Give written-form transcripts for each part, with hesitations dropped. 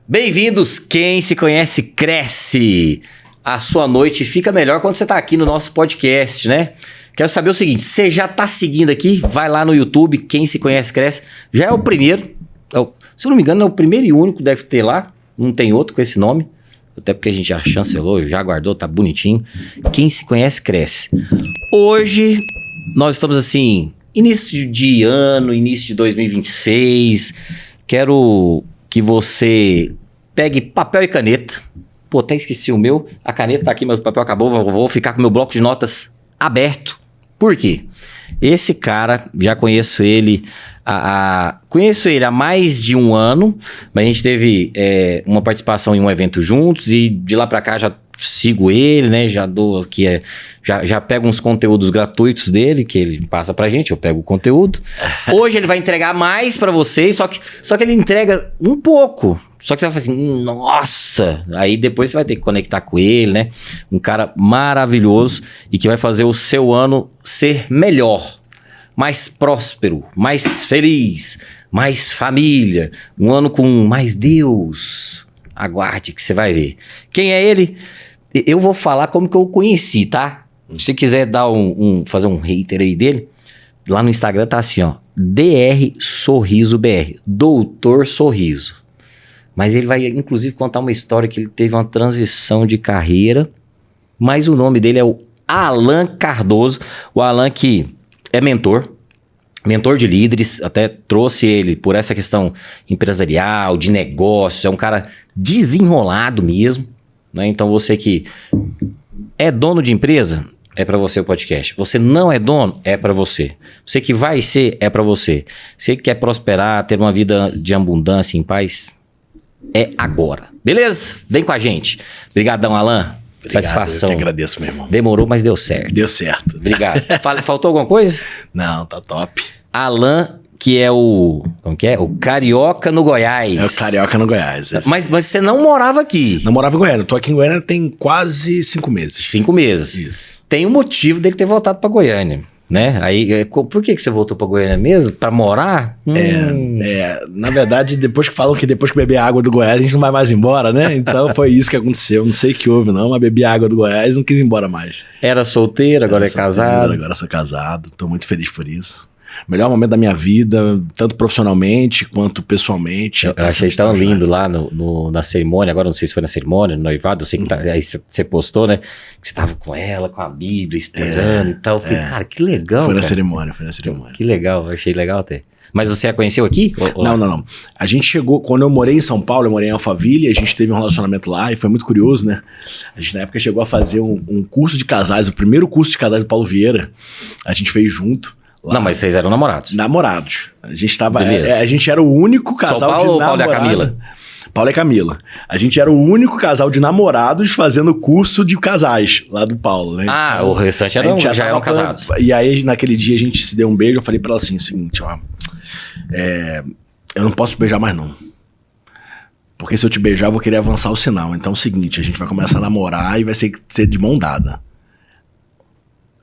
Bem-vindos, quem se conhece cresce. A sua noite fica melhor quando você tá aqui no nosso podcast, né? Quero saber o seguinte, você já tá seguindo aqui? Vai lá no YouTube, quem se conhece cresce. Já é o primeiro, se eu não me engano é o primeiro e único, deve ter lá. Não tem outro com esse nome. Até porque a gente já chancelou, já guardou, tá bonitinho. Quem se conhece cresce. Hoje nós estamos assim, início de ano, início de 2026. Quero que você pegue papel e caneta. Pô, até esqueci o meu. A caneta tá aqui, mas o papel acabou. Vou ficar com o meu bloco de notas aberto. Por quê? Esse cara, já conheço ele conheço ele há mais de um ano, mas a gente teve uma participação em um evento juntos e de lá pra cá já sigo ele, né? Já dou aqui, já pego uns conteúdos gratuitos dele, que ele passa pra gente, eu pego o conteúdo. Hoje ele vai entregar mais pra vocês, só que ele entrega um pouco. Só que você vai falar assim, nossa! Aí depois você vai ter que conectar com ele, né? Um cara maravilhoso e que vai fazer o seu ano ser melhor, mais próspero, mais feliz, mais família, um ano com mais Deus. Aguarde que você vai ver. Quem é ele? Eu vou falar como que eu o conheci, tá? Se você quiser dar fazer um hater aí dele, lá no Instagram tá assim, ó, DR Sorriso BR, Doutor Sorriso. Mas ele vai, inclusive, contar uma história que ele teve uma transição de carreira, mas o nome dele é o Alan Cardoso. O Alan que é mentor de líderes, até trouxe ele por essa questão empresarial, de negócio, é um cara desenrolado mesmo, né? Então você que é dono de empresa, é para você o podcast. Você não é dono, é para você. Você que vai ser, é para você. Você que quer prosperar, ter uma vida de abundância, em paz, é agora. Beleza? Vem com a gente. Obrigadão, Alan. Obrigado, satisfação. Eu que agradeço, meu irmão. Demorou, mas deu certo. Deu certo. Obrigado. Faltou alguma coisa? Não, tá top. Alan, que é o... Como que é? O Carioca no Goiás. É o Carioca no Goiás. Mas você não morava aqui. Não morava em Goiânia. Eu tô aqui em Goiânia tem quase 5 meses. 5 meses. Isso. Tem um motivo dele ter voltado pra Goiânia, né? Aí, por que você voltou pra Goiânia mesmo? Pra morar? Na verdade, depois que beber a água do Goiás, a gente não vai mais embora, né? Então foi isso que aconteceu. Não sei o que houve, não, mas bebi a água do Goiás e não quis ir embora mais. Era solteiro, agora é casado. Agora sou casado. Tô muito feliz por isso. Melhor momento da minha vida, tanto profissionalmente quanto pessoalmente. Eu achei tão lindo lá na cerimônia, agora não sei se foi na cerimônia, no noivado, eu sei que aí você postou, né? Que você tava com ela, com a Bíblia, esperando e tal. Eu falei, cara, que legal. Foi na cara. cerimônia. Que legal, eu achei legal até. Mas você a conheceu aqui? Não. A gente chegou, quando eu morei em São Paulo, eu morei em Alphaville, a gente teve um relacionamento lá e foi muito curioso, né? A gente na época chegou a fazer um curso de casais, o primeiro curso de casais do Paulo Vieira, a gente fez junto. Lá. Não, mas vocês eram namorados. Namorados. A gente tava. A gente era o único casal São Paulo de ou namorado. Paulo e a Camila? Paulo e Camila. A gente era o único casal de namorados fazendo curso de casais lá do Paulo, né? Ah, então, o restante já eram casados. E aí, naquele dia, a gente se deu um beijo. Eu falei pra ela assim: o seguinte, ó. Eu não posso te beijar mais, não. Porque se eu te beijar, eu vou querer avançar o sinal. Então é o seguinte: a gente vai começar a namorar e vai ser de mão dada.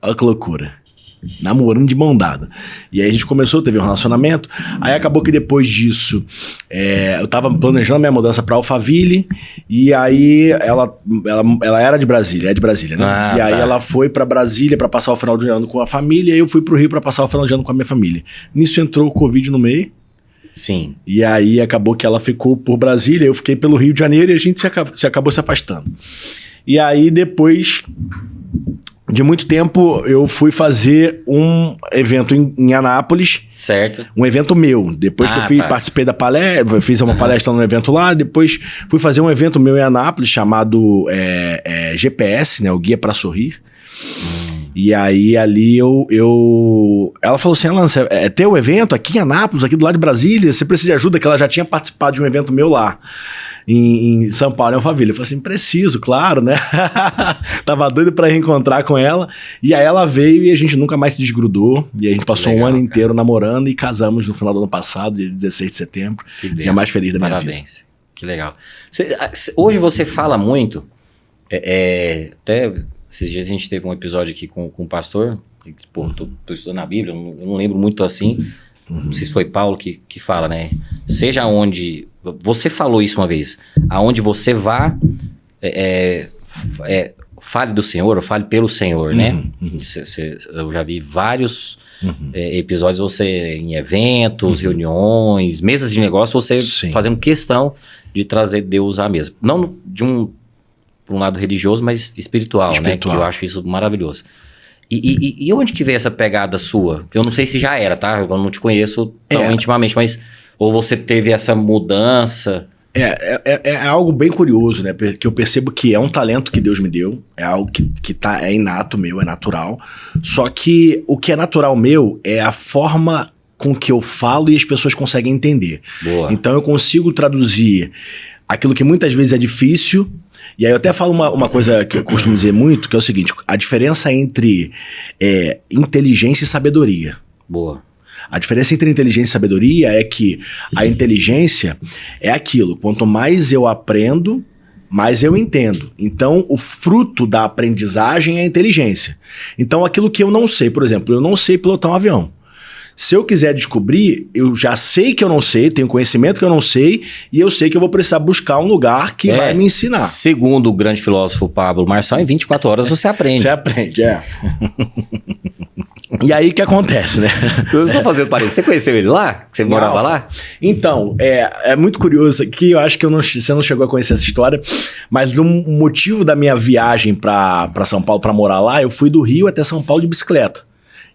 Olha que loucura. Namorando de mão dada. E aí a gente começou, teve um relacionamento. Aí acabou que depois disso eu tava planejando minha mudança pra Alphaville. E aí ela era de Brasília, né? E aí ela foi pra Brasília pra passar o final de ano com a família. E eu fui pro Rio pra passar o final de ano com a minha família. Nisso entrou o Covid no meio. Sim. E aí acabou que ela ficou por Brasília. Eu fiquei pelo Rio de Janeiro e a gente acabou se afastando. E aí depois de muito tempo, eu fui fazer um evento em Anápolis. Certo. Um evento meu. Depois que eu participei da palestra, fiz uma palestra no evento lá, depois fui fazer um evento meu em Anápolis chamado GPS, né? O Guia para Sorrir. E aí ali ela falou assim, Alan, é teu evento aqui em Anápolis, aqui do lado de Brasília, você precisa de ajuda? Que ela já tinha participado de um evento meu lá. Em São Paulo, em Alphaville. Eu falei assim, preciso, claro, né? Tava doido pra reencontrar com ela. E aí ela veio e a gente nunca mais se desgrudou. E a gente passou um ano inteiro namorando e casamos no final do ano passado, dia 16 de setembro. Dia mais feliz da minha vida. Parabéns. Que legal. Hoje você fala muito, até esses dias a gente teve um episódio aqui com o pastor, pô, tô estudando a Bíblia, eu não lembro muito assim, não sei se foi Paulo que fala, né? Seja onde... Você falou isso uma vez. Aonde você vá, fale do Senhor, ou fale pelo Senhor, né? Eu já vi vários episódios, você em eventos, reuniões, mesas de negócio, você fazendo questão de trazer Deus à mesa. Não por um lado religioso, mas espiritual, né? Que eu acho isso maravilhoso. E onde que veio essa pegada sua? Eu não sei se já era, tá? Eu não te conheço tão intimamente, mas... Ou você teve essa mudança? É algo bem curioso, né? Que eu percebo que é um talento que Deus me deu. É algo que é inato meu, é natural. Só que o que é natural meu é a forma com que eu falo e as pessoas conseguem entender. Boa. Então eu consigo traduzir aquilo que muitas vezes é difícil. E aí eu até falo uma coisa que eu costumo dizer muito, que é o seguinte: a diferença entre inteligência e sabedoria. Boa. A diferença entre inteligência e sabedoria é que a inteligência é aquilo. Quanto mais eu aprendo, mais eu entendo. Então, o fruto da aprendizagem é a inteligência. Então, aquilo que eu não sei, por exemplo, eu não sei pilotar um avião. Se eu quiser descobrir, eu já sei que eu não sei, tenho conhecimento que eu não sei, e eu sei que eu vou precisar buscar um lugar que vai me ensinar. Segundo o grande filósofo Pablo Marçal, em 24 horas você aprende. Você aprende, E aí o que acontece, né? Eu só fazendo parênteses. Você conheceu ele lá? Você morava lá? Então, é muito curioso aqui. Eu acho que você não chegou a conhecer essa história, mas o motivo da minha viagem para São Paulo, para morar lá, eu fui do Rio até São Paulo de bicicleta.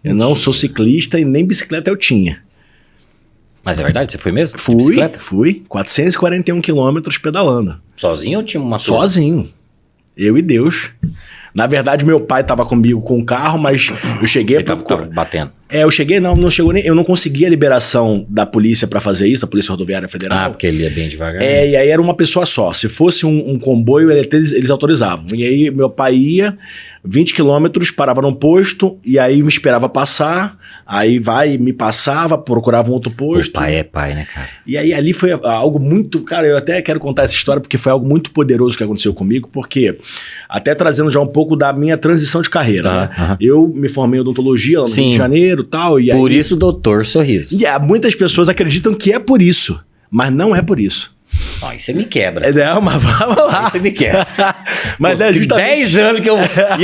Eu não sou ciclista e nem bicicleta eu tinha. Mas é verdade? Você foi mesmo? Fui. 441 quilômetros pedalando. Sozinho ou tinha uma turma? Sozinho. Eu e Deus. Na verdade, meu pai estava comigo com o carro, mas eu cheguei... Ele tava batendo. Eu cheguei, não chegou nem... Eu não consegui a liberação da polícia para fazer isso, a Polícia Rodoviária Federal. Ah, porque ele ia bem devagar. E aí era uma pessoa só. Se fosse um comboio, eles autorizavam. E aí meu pai ia 20 quilômetros, parava num posto, e aí me esperava passar, aí me passava, procurava um outro posto. O pai é pai, né, cara? E aí ali foi algo muito... Cara, eu até quero contar essa história, porque foi algo muito poderoso que aconteceu comigo, porque até trazendo já um pouco da minha transição de carreira, né? Eu me formei em odontologia lá no Rio de Janeiro, tal, e por isso, Doutor Sorriso. Muitas pessoas acreditam que é por isso, mas não é por isso. Aí você me quebra. Mas vamos lá. Aí você me quebra. Mas pô, é justamente... 10 anos que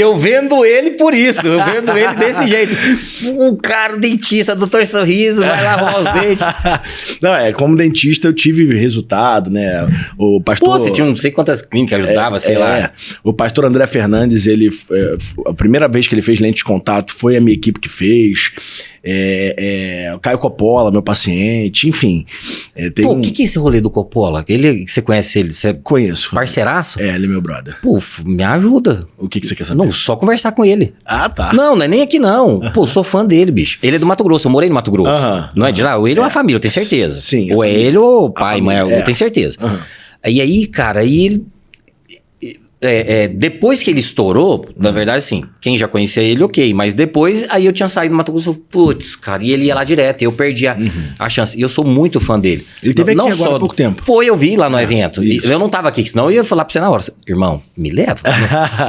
eu vendo ele por isso. Eu vendo ele desse jeito. Um cara, o dentista, Doutor Sorriso, vai lá arrumar os dentes. Não, como dentista eu tive resultado, né? O pastor... Pô, você tinha não sei quantas clínicas, ajudava, sei lá. O pastor André Fernandes, a primeira vez que ele fez lente de contato foi a minha equipe que fez. O Caio Coppola, meu paciente, enfim. O que é esse rolê do Coppola? Você conhece ele? Você conheço. Parceiraço? Ele é meu brother. Pô, me ajuda. O que você quer saber? Não, só conversar com ele. Ah, tá. Não é nem aqui não. Pô, sou fã dele, bicho. Ele é do Mato Grosso, eu morei no Mato Grosso. Não é de lá? Ou ele é uma família, eu tenho certeza. Sim. Ou é ele ou pai, mãe, eu tenho certeza. E aí, cara, ele... depois que ele estourou, na verdade, assim, quem já conhecia ele, ok, mas depois, aí eu tinha saído do Mato Grosso, putz, cara, e ele ia lá direto, eu perdi a chance, e eu sou muito fã dele. Ele teve aqui agora há pouco tempo. Eu vi lá no evento, e eu não tava aqui, senão eu ia falar pra você na hora, irmão, me leva,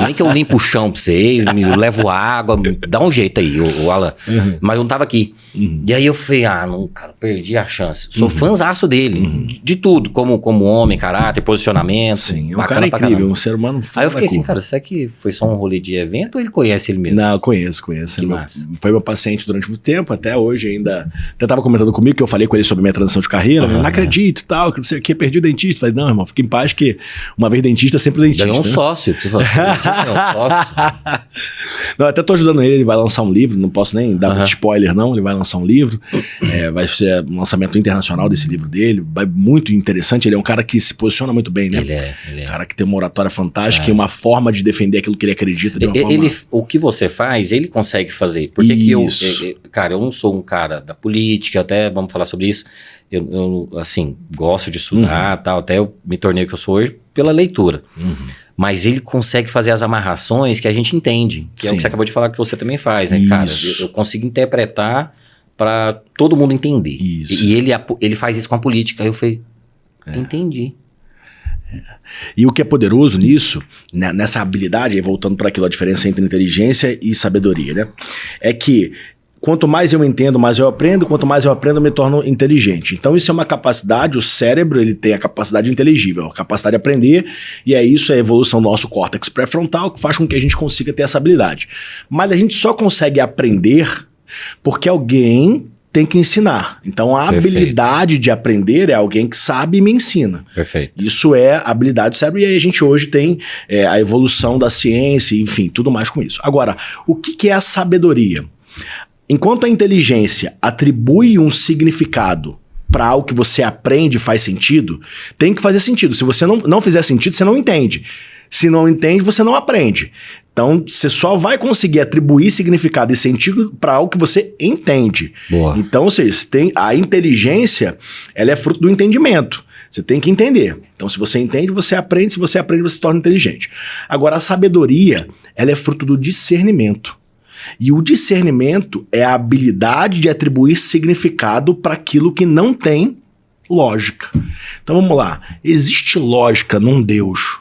nem que eu limpo o chão pra vocês, me levo água, dá um jeito aí, o Alan, mas eu não tava aqui. E aí eu falei, não, cara, perdi a chance, sou fãzaço dele, de tudo, como homem, caráter, posicionamento. Sim, é um cara incrível, um ser humano. Aí eu fiquei assim, cara, será que foi só um rolê de evento ou ele conhece ele mesmo? Não, eu conheço. Foi meu paciente durante muito tempo, até hoje ainda. Até tava comentando comigo que eu falei com ele sobre minha transição de carreira, né? Não acredito e tal, que não sei o que, perdi o dentista. Falei, não, irmão, fica em paz que uma vez dentista, sempre dentista. Ganhou um sócio. Você falou, um sócio. Não, até tô ajudando ele vai lançar um livro, não posso nem dar spoiler não, ele vai lançar um livro, vai ser um lançamento internacional desse livro dele, muito interessante, ele é um cara que se posiciona muito bem, né? Ele é. Cara que tem uma oratória fantástica e uma forma de defender aquilo que ele acredita de uma forma... O que você faz, ele consegue fazer. Porque que eu não sou um cara da política, até vamos falar sobre isso. Eu assim, gosto de estudar, tal, até eu me tornei o que eu sou hoje pela leitura. Mas ele consegue fazer as amarrações que a gente entende, que é o que você acabou de falar que você também faz, né, cara? Eu consigo interpretar para todo mundo entender. Isso. E ele faz isso com a política. Aí eu falei, entendi. E o que é poderoso nisso, né, nessa habilidade, voltando para aquilo, a diferença entre inteligência e sabedoria, né? É que quanto mais eu entendo, mais eu aprendo. Quanto mais eu aprendo, eu me torno inteligente. Então isso é uma capacidade, o cérebro ele tem a capacidade inteligível, a capacidade de aprender, e isso é a evolução do nosso córtex pré-frontal que faz com que a gente consiga ter essa habilidade. Mas a gente só consegue aprender porque alguém tem que ensinar. Então a habilidade de aprender é alguém que sabe e me ensina. Perfeito. Isso é a habilidade do cérebro, e aí a gente hoje tem a evolução da ciência, enfim, tudo mais com isso. Agora, o que é a sabedoria? Enquanto a inteligência atribui um significado para algo que você aprende e faz sentido, tem que fazer sentido. Se você não fizer sentido, você não entende. Se não entende, você não aprende. Então, você só vai conseguir atribuir significado e sentido para algo que você entende. Boa. Então, ou seja, a inteligência, ela é fruto do entendimento. Você tem que entender. Então, se você entende, você aprende. Se você aprende, você se torna inteligente. Agora, a sabedoria, ela é fruto do discernimento. E o discernimento é a habilidade de atribuir significado para aquilo que não tem lógica. Então, vamos lá. Existe lógica num Deus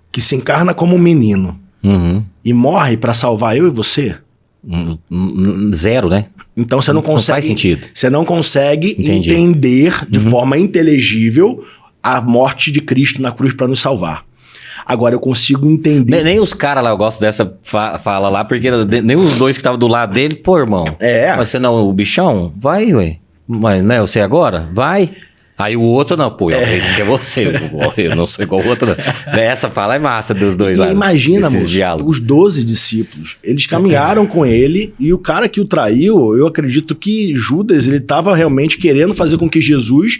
que se encarna como um menino e morre para salvar eu e você? Zero, né? Então você não consegue. Não faz sentido. Você não consegue entender de forma inteligível a morte de Cristo na cruz para nos salvar. Agora eu consigo entender. Nem os caras lá, eu gosto dessa fala lá, porque nem os dois que estavam do lado dele, pô, irmão. Mas você não, o bichão? Vai, ué. Mas não é você agora? Vai. Aí o outro não, pô, eu acredito que é você, eu não sou igual o outro. Não. Essa fala é massa dos dois lá. Imagina, moço, os 12 discípulos, eles caminharam com ele e o cara que o traiu, eu acredito que Judas, ele estava realmente querendo fazer com que Jesus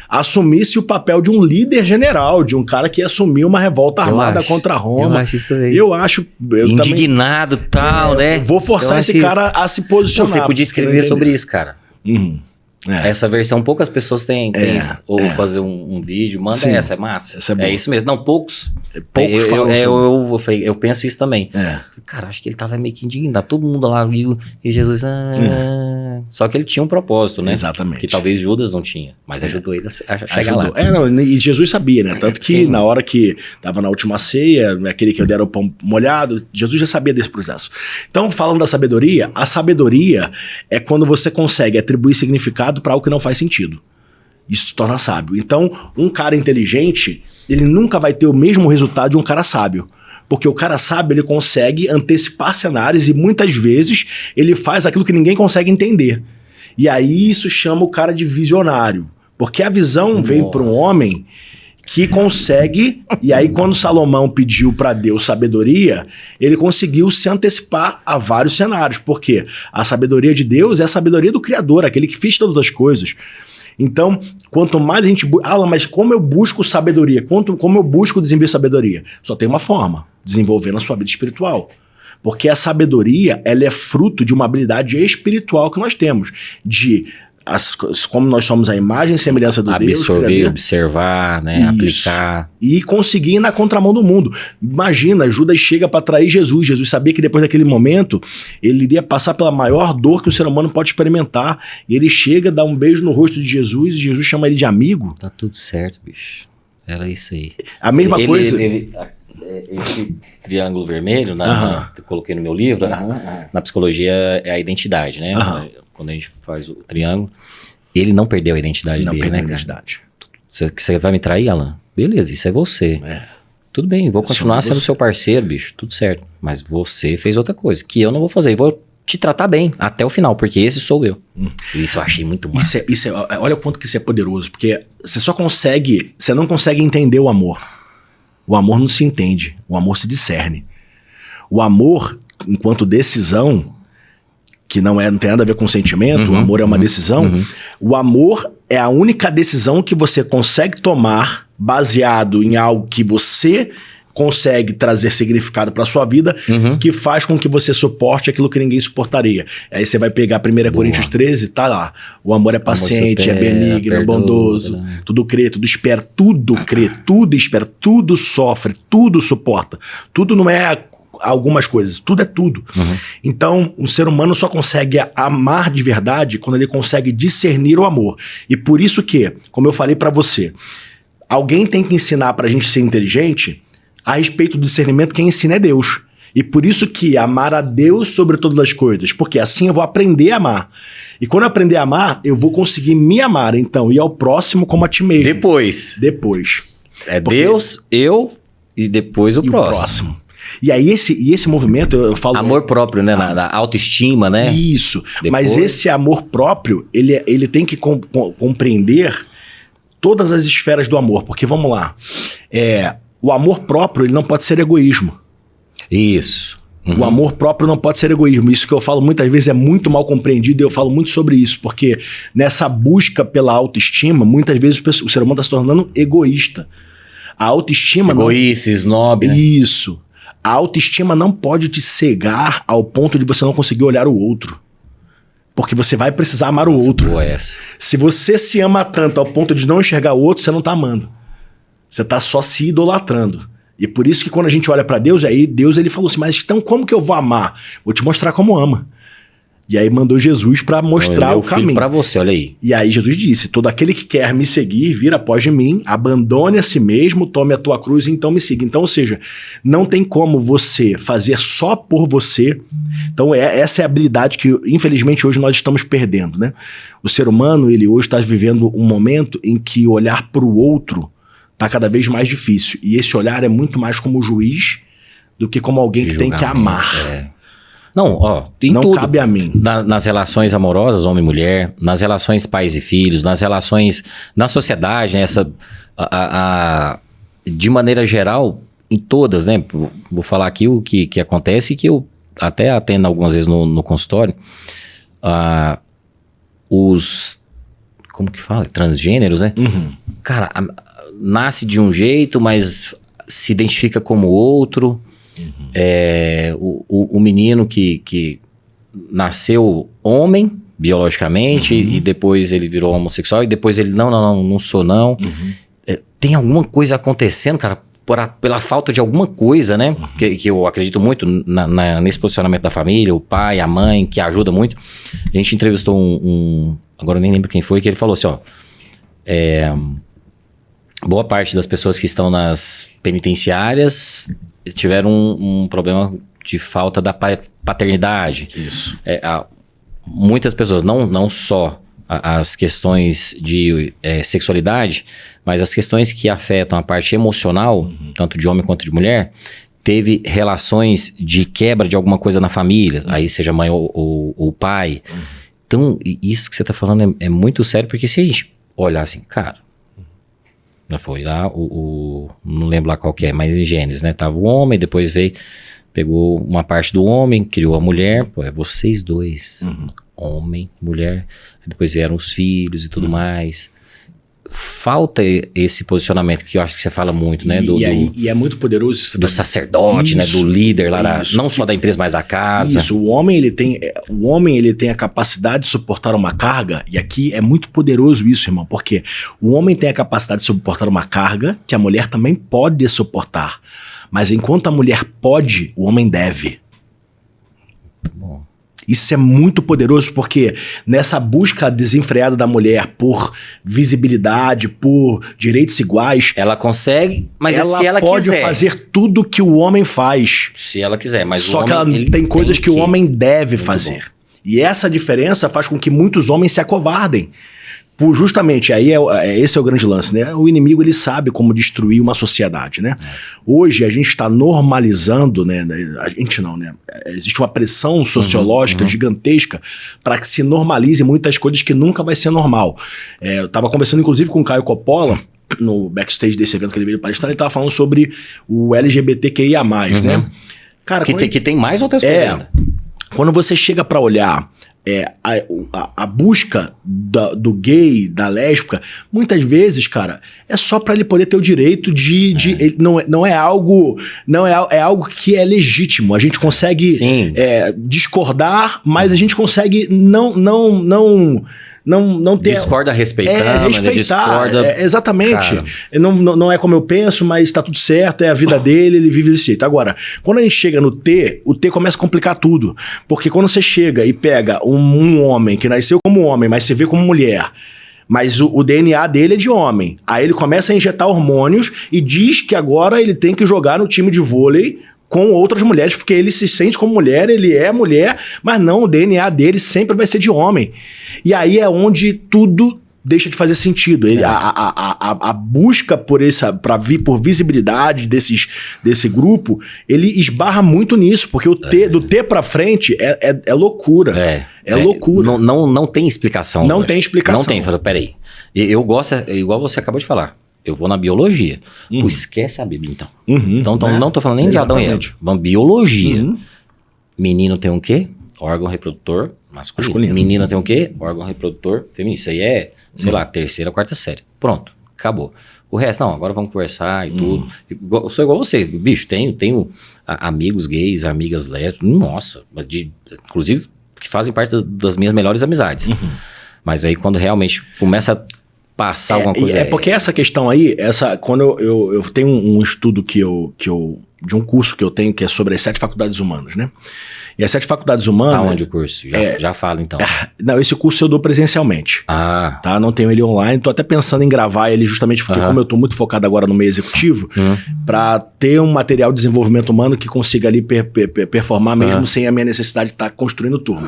assumisse o papel de um líder general, de um cara que ia assumir uma revolta armada contra Roma. Eu acho isso também. Eu acho... indignado e tal, né? Vou forçar esse cara a se posicionar. Você podia escrever sobre isso, cara. É. Essa versão, poucas pessoas têm isso. Ou fazer um vídeo, manda. Sim, essa é massa. Essa é isso mesmo. Não, poucos. Poucos falam eu penso isso também. Cara, acho que ele tava meio que indignado. Todo mundo lá viu e Jesus... Só que ele tinha um propósito, né? Exatamente. Que talvez Judas não tinha. Mas ajudou ele a chegar lá. E Jesus sabia, né? Tanto que na hora que tava na última ceia, aquele que deram o pão molhado, Jesus já sabia desse processo. Então, falando da sabedoria, a sabedoria é quando você consegue atribuir significado para algo que não faz sentido. Isso se torna sábio. Então, um cara inteligente, ele nunca vai ter o mesmo resultado de um cara sábio. Porque o cara sábio, ele consegue antecipar cenários e muitas vezes ele faz aquilo que ninguém consegue entender. E aí isso chama o cara de visionário. Porque a visão veio para um homem que consegue... E aí quando Salomão pediu para Deus sabedoria, ele conseguiu se antecipar a vários cenários. Por quê? A sabedoria de Deus é a sabedoria do Criador, aquele que fez todas as coisas. Então, quanto mais a gente... mas como eu busco sabedoria? Como eu busco desenvolver sabedoria? Só tem uma forma, desenvolver na sua vida espiritual. Porque a sabedoria, ela é fruto de uma habilidade espiritual que nós temos. Como nós somos a imagem e semelhança do Deus. Absorver, observar, né? Aplicar. E conseguir ir na contramão do mundo. Imagina, Judas chega para trair Jesus. Jesus sabia que depois daquele momento, ele iria passar pela maior dor que o ser humano pode experimentar. E ele chega, dá um beijo no rosto de Jesus e Jesus chama ele de amigo. Tá tudo certo, bicho. Era isso aí. A mesma coisa... Esse triângulo vermelho, eu coloquei no meu livro, na psicologia é a identidade, né? Quando a gente faz o triângulo, ele não perdeu a identidade dele, né? Não perdeu a identidade. Você vai me trair, Alan? Beleza, isso é você. Tudo bem, vou continuar sendo seu parceiro, bicho, tudo certo. Mas você fez outra coisa, que eu não vou fazer. E vou te tratar bem até o final, porque esse sou eu. Isso eu achei muito massa. Olha o quanto que isso é poderoso, porque você não consegue entender o amor. O amor não se entende, o amor se discerne. O amor, enquanto decisão, que não tem nada a ver com sentimento, o amor é uma decisão, o amor é a única decisão que você consegue tomar baseado em algo que você consegue trazer significado para sua vida, que faz com que você suporte aquilo que ninguém suportaria. Aí você vai pegar 1 Coríntios 13, tá lá. O amor é paciente, é benigno, é bondoso, tudo crê, tudo espera, tudo crê, tudo espera, tudo sofre, tudo suporta. Tudo não é algumas coisas, tudo é tudo. Então, um ser humano só consegue amar de verdade quando ele consegue discernir o amor. E por isso que, como eu falei para você, alguém tem que ensinar pra gente ser inteligente. A respeito do discernimento, quem ensina é Deus. E por isso que amar a Deus sobre todas as coisas, porque assim eu vou aprender a amar. E quando eu aprender a amar, eu vou conseguir me amar, então, e ao próximo como a ti mesmo. Depois. Porque Deus, eu e depois o próximo. E aí esse movimento, eu falo... Amor próprio, né? Na autoestima, né? Isso. Depois... Mas esse amor próprio, ele tem que compreender todas as esferas do amor. Porque, vamos lá, o amor próprio, ele não pode ser egoísmo. Isso. O amor próprio não pode ser egoísmo. Isso que eu falo muitas vezes é muito mal compreendido e eu falo muito sobre isso. Porque nessa busca pela autoestima, muitas vezes o ser humano está se tornando egoísta. A autoestima... Egoísta, snob, né? Isso. A autoestima não pode te cegar ao ponto de você não conseguir olhar o outro. Porque você vai precisar amar o outro. Boa essa. Se você se ama tanto ao ponto de não enxergar o outro, você não tá amando. Você tá só se idolatrando. E por isso que quando a gente olha pra Deus, aí Deus ele falou assim, mas então como que eu vou amar? Vou te mostrar como ama. E aí mandou Jesus pra mostrar o caminho. Para você, olha aí. E aí Jesus disse, todo aquele que quer me seguir, vir após de mim, abandone a si mesmo, tome a tua cruz e então me siga. Então, ou seja, não tem como você fazer só por você. Então essa é a habilidade que infelizmente hoje nós estamos perdendo, né? O ser humano, ele hoje está vivendo um momento em que olhar para o outro está cada vez mais difícil. E esse olhar é muito mais como juiz do que como alguém que tem que amar. Não, ó, em não tudo. Cabe a mim. Nas relações amorosas, homem e mulher, nas relações pais e filhos, nas relações na sociedade, né, de maneira geral, em todas, né? Vou falar aqui o que acontece e que eu até atendo algumas vezes no consultório. Como que fala? Transgêneros, né? Uhum. Cara, nasce de um jeito, mas se identifica como outro. Uhum. O menino que nasceu homem biologicamente e depois ele virou homossexual e depois ele não sou não. Uhum. Tem alguma coisa acontecendo, cara, pela falta de alguma coisa, né? Uhum. Que eu acredito muito nesse posicionamento da família, o pai, a mãe, que ajuda muito. A gente entrevistou agora eu nem lembro quem foi, que ele falou assim, ó, boa parte das pessoas que estão nas penitenciárias tiveram um problema de falta da paternidade. Isso. Muitas pessoas, não só as questões de sexualidade, mas as questões que afetam a parte emocional, tanto de homem quanto de mulher, teve relações de quebra de alguma coisa na família, aí seja mãe ou pai. Então, isso que você está falando é muito sério, porque se a gente olhar assim, cara, não foi lá, não lembro lá qual que é, mas em Gênesis, né? Tava o homem, depois pegou uma parte do homem, criou a mulher, vocês dois, homem, mulher, depois vieram os filhos e tudo mais. Falta esse posicionamento que eu acho que você fala muito, né? E é muito poderoso isso. Do sacerdote, isso, né? Do líder lá, não só da empresa, mas da casa. Isso, o homem ele tem a capacidade de suportar uma carga, e aqui é muito poderoso isso, irmão, porque o homem tem a capacidade de suportar uma carga que a mulher também pode suportar. Mas enquanto a mulher pode, o homem deve. Bom. Isso é muito poderoso porque nessa busca desenfreada da mulher por visibilidade, por direitos iguais... Ela consegue, mas se ela pode quiser. Fazer tudo que o homem faz. Se ela quiser, mas só o homem, que ela tem coisas que o homem deve fazer. Bom. E essa diferença faz com que muitos homens se acovardem. Justamente, aí esse é o grande lance, né? O inimigo, ele sabe como destruir uma sociedade, né? Hoje a gente está normalizando, né? A gente não, né? Existe uma pressão sociológica gigantesca para que se normalize muitas coisas que nunca vai ser normal. Eu estava conversando, inclusive, com o Caio Coppola, no backstage desse evento que ele veio palestrar, ele estava falando sobre o LGBTQIA+, né? Cara, que tem mais outras coisas ainda. Quando você chega para olhar a busca do gay, da lésbica, muitas vezes, cara, é só para ele poder ter o direito não é algo que é legítimo. A gente consegue discordar, mas a gente consegue não ter... Discorda respeitando, respeitar, discorda... exatamente. Não é como eu penso, mas tá tudo certo, é a vida dele, ele vive desse jeito. Agora, quando a gente chega no T, o T começa a complicar tudo. Porque quando você chega e pega um homem que nasceu como homem, mas se vê como mulher, mas o DNA dele é de homem, aí ele começa a injetar hormônios e diz que agora ele tem que jogar no time de vôlei com outras mulheres, porque ele se sente como mulher, ele é mulher, mas não, o DNA dele sempre vai ser de homem. E aí é onde tudo deixa de fazer sentido. A busca por visibilidade desse grupo, ele esbarra muito nisso, porque do T pra frente é loucura. É loucura. Não tem explicação. Não tem explicação. Não tem. Peraí. Eu gosto, igual você acabou de falar, eu vou na biologia. Pô, esquece a Bíblia, então. Então não tô falando nem de Adão e Eva. Vamos, biologia. Menino tem um quê? Órgão reprodutor masculino. Menina tem o quê? Órgão reprodutor feminino. Isso aí é, sei lá, terceira, quarta série. Pronto, acabou. O resto, não, agora vamos conversar e tudo. Eu sou igual você, bicho, tenho amigos gays, amigas lésbicas, nossa, inclusive que fazem parte das minhas melhores amizades. Mas aí quando realmente começa a passar alguma coisa... porque essa questão aí, quando eu tenho um estudo de um curso que eu tenho, que é sobre as 7 faculdades humanas, né? E as 7 faculdades humanas... Tá onde o curso? Já falo, então. Não, esse curso eu dou presencialmente. Tá? Não tenho ele online. Tô até pensando em gravar ele justamente porque como eu tô muito focado agora no meio executivo, para ter um material de desenvolvimento humano que consiga ali performar mesmo sem a minha necessidade de estar construindo turma.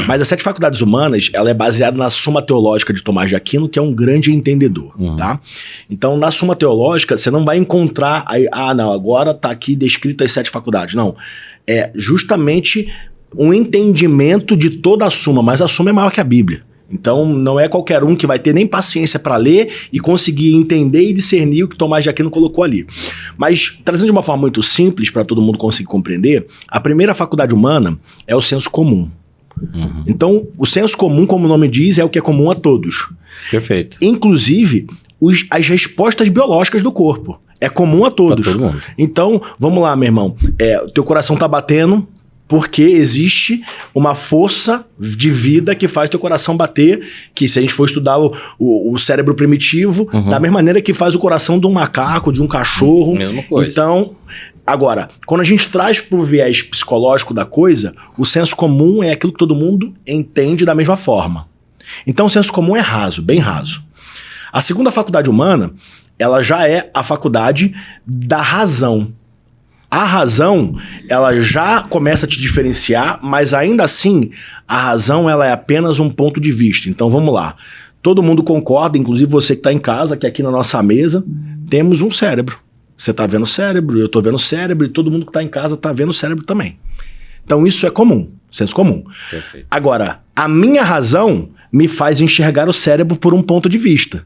Mas as 7 faculdades humanas, ela é baseada na Suma Teológica de Tomás de Aquino, que é um grande entendedor, tá? Então, na Suma Teológica, você não vai encontrar aí, não, agora tá aqui descrito as 7 faculdades. Não. É justamente um entendimento de toda a Suma, mas a Suma é maior que a Bíblia. Então, não é qualquer um que vai ter nem paciência para ler e conseguir entender e discernir o que Tomás de Aquino colocou ali. Mas, trazendo de uma forma muito simples para todo mundo conseguir compreender, a primeira faculdade humana é o senso comum. Então, o senso comum, como o nome diz, é o que é comum a todos. Perfeito. Inclusive, as respostas biológicas do corpo. É comum a todos. Pra todo mundo. Então, vamos lá, meu irmão. O teu coração tá batendo porque existe uma força de vida que faz teu coração bater, que se a gente for estudar o cérebro primitivo, da mesma maneira que faz o coração de um macaco, de um cachorro. Mesma coisa. Então, agora, quando a gente traz pro viés psicológico da coisa, o senso comum é aquilo que todo mundo entende da mesma forma. Então, o senso comum é raso, bem raso. A segunda faculdade humana, ela já é a faculdade da razão. A razão, ela já começa a te diferenciar, mas ainda assim, a razão ela é apenas um ponto de vista. Então vamos lá. Todo mundo concorda, inclusive você que está em casa, que aqui na nossa mesa temos um cérebro. Você está vendo o cérebro, eu estou vendo o cérebro, e todo mundo que está em casa está vendo o cérebro também. Então isso é comum, senso comum. Perfeito. Agora, a minha razão me faz enxergar o cérebro por um ponto de vista.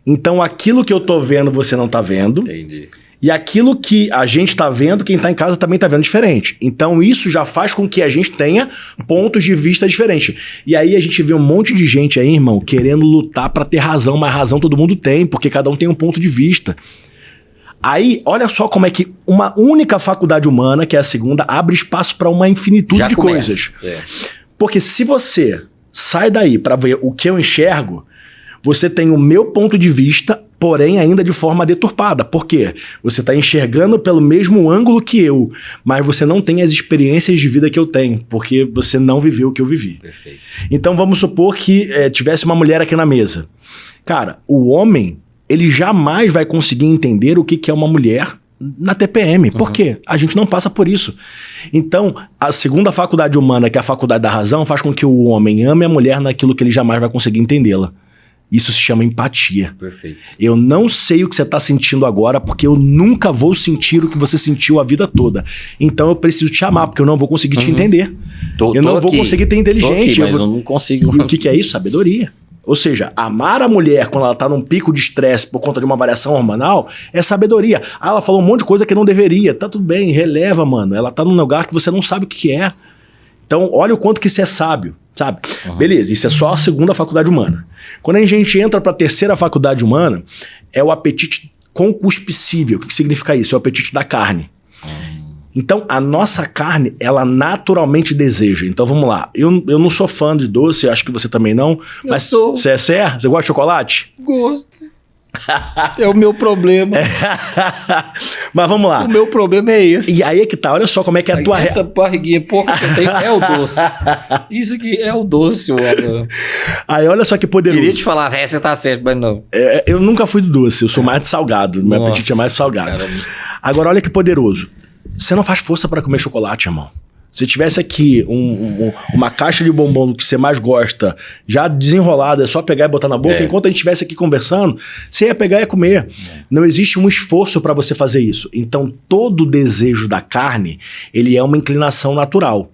Então, aquilo que eu tô vendo, você não tá vendo. Entendi. E aquilo que a gente tá vendo, quem tá em casa também tá vendo diferente. Então, isso já faz com que a gente tenha pontos de vista diferentes. E aí, a gente vê um monte de gente aí, irmão, querendo lutar pra ter razão. Mas razão todo mundo tem, porque cada um tem um ponto de vista. Aí, olha só como é que uma única faculdade humana, que é a segunda, abre espaço pra uma infinitude Já de começa. coisas. Porque se você sai daí pra ver o que eu enxergo, você tem o meu ponto de vista, porém ainda de forma deturpada. Por quê? Você está enxergando pelo mesmo ângulo que eu, mas você não tem as experiências de vida que eu tenho, porque você não viveu o que eu vivi. Perfeito. Então vamos supor que tivesse uma mulher aqui na mesa. Cara, o homem, ele jamais vai conseguir entender o que é uma mulher na TPM. Por quê? A gente não passa por isso. Então, a segunda faculdade humana, que é a faculdade da razão, faz com que o homem ame a mulher naquilo que ele jamais vai conseguir entendê-la. Isso se chama empatia. Perfeito. Eu não sei o que você está sentindo agora, porque eu nunca vou sentir o que você sentiu a vida toda. Então eu preciso te amar, porque eu não vou conseguir te entender. Eu não vou conseguir ter inteligente. Mas eu não consigo. E o que é isso? Sabedoria. Ou seja, amar a mulher quando ela tá num pico de estresse por conta de uma variação hormonal é sabedoria. Ela falou um monte de coisa que não deveria. Tá tudo bem, releva, mano. Ela tá num lugar que você não sabe o que é. Então, olha o quanto que isso é sábio, sabe? Beleza, isso é só a segunda faculdade humana. Quando a gente entra para a terceira faculdade humana, é o apetite concupiscível. O que significa isso? É o apetite da carne. Então, a nossa carne, ela naturalmente deseja. Então, vamos lá. Eu não sou fã de doce, acho que você também não. Mas sou. Você é? Você gosta de chocolate? Gosto. É o meu problema. Mas vamos lá. O meu problema é esse. E aí é que tá, olha só como é que é a tua... Essa barriguinha pouco que eu tenho é o doce. Isso aqui é o doce. Aí olha só que poderoso. Queria te falar, você tá certo, mas não. Eu nunca fui do doce, eu sou mais de salgado. Meu apetite é mais salgado. Caramba. Agora olha que poderoso. Você não faz força para comer chocolate, irmão. Se tivesse aqui uma caixa de bombom que você mais gosta, já desenrolada, é só pegar e botar na boca, enquanto a gente estivesse aqui conversando, você ia pegar e ia comer. Não existe um esforço para você fazer isso. Então, todo desejo da carne, ele é uma inclinação natural.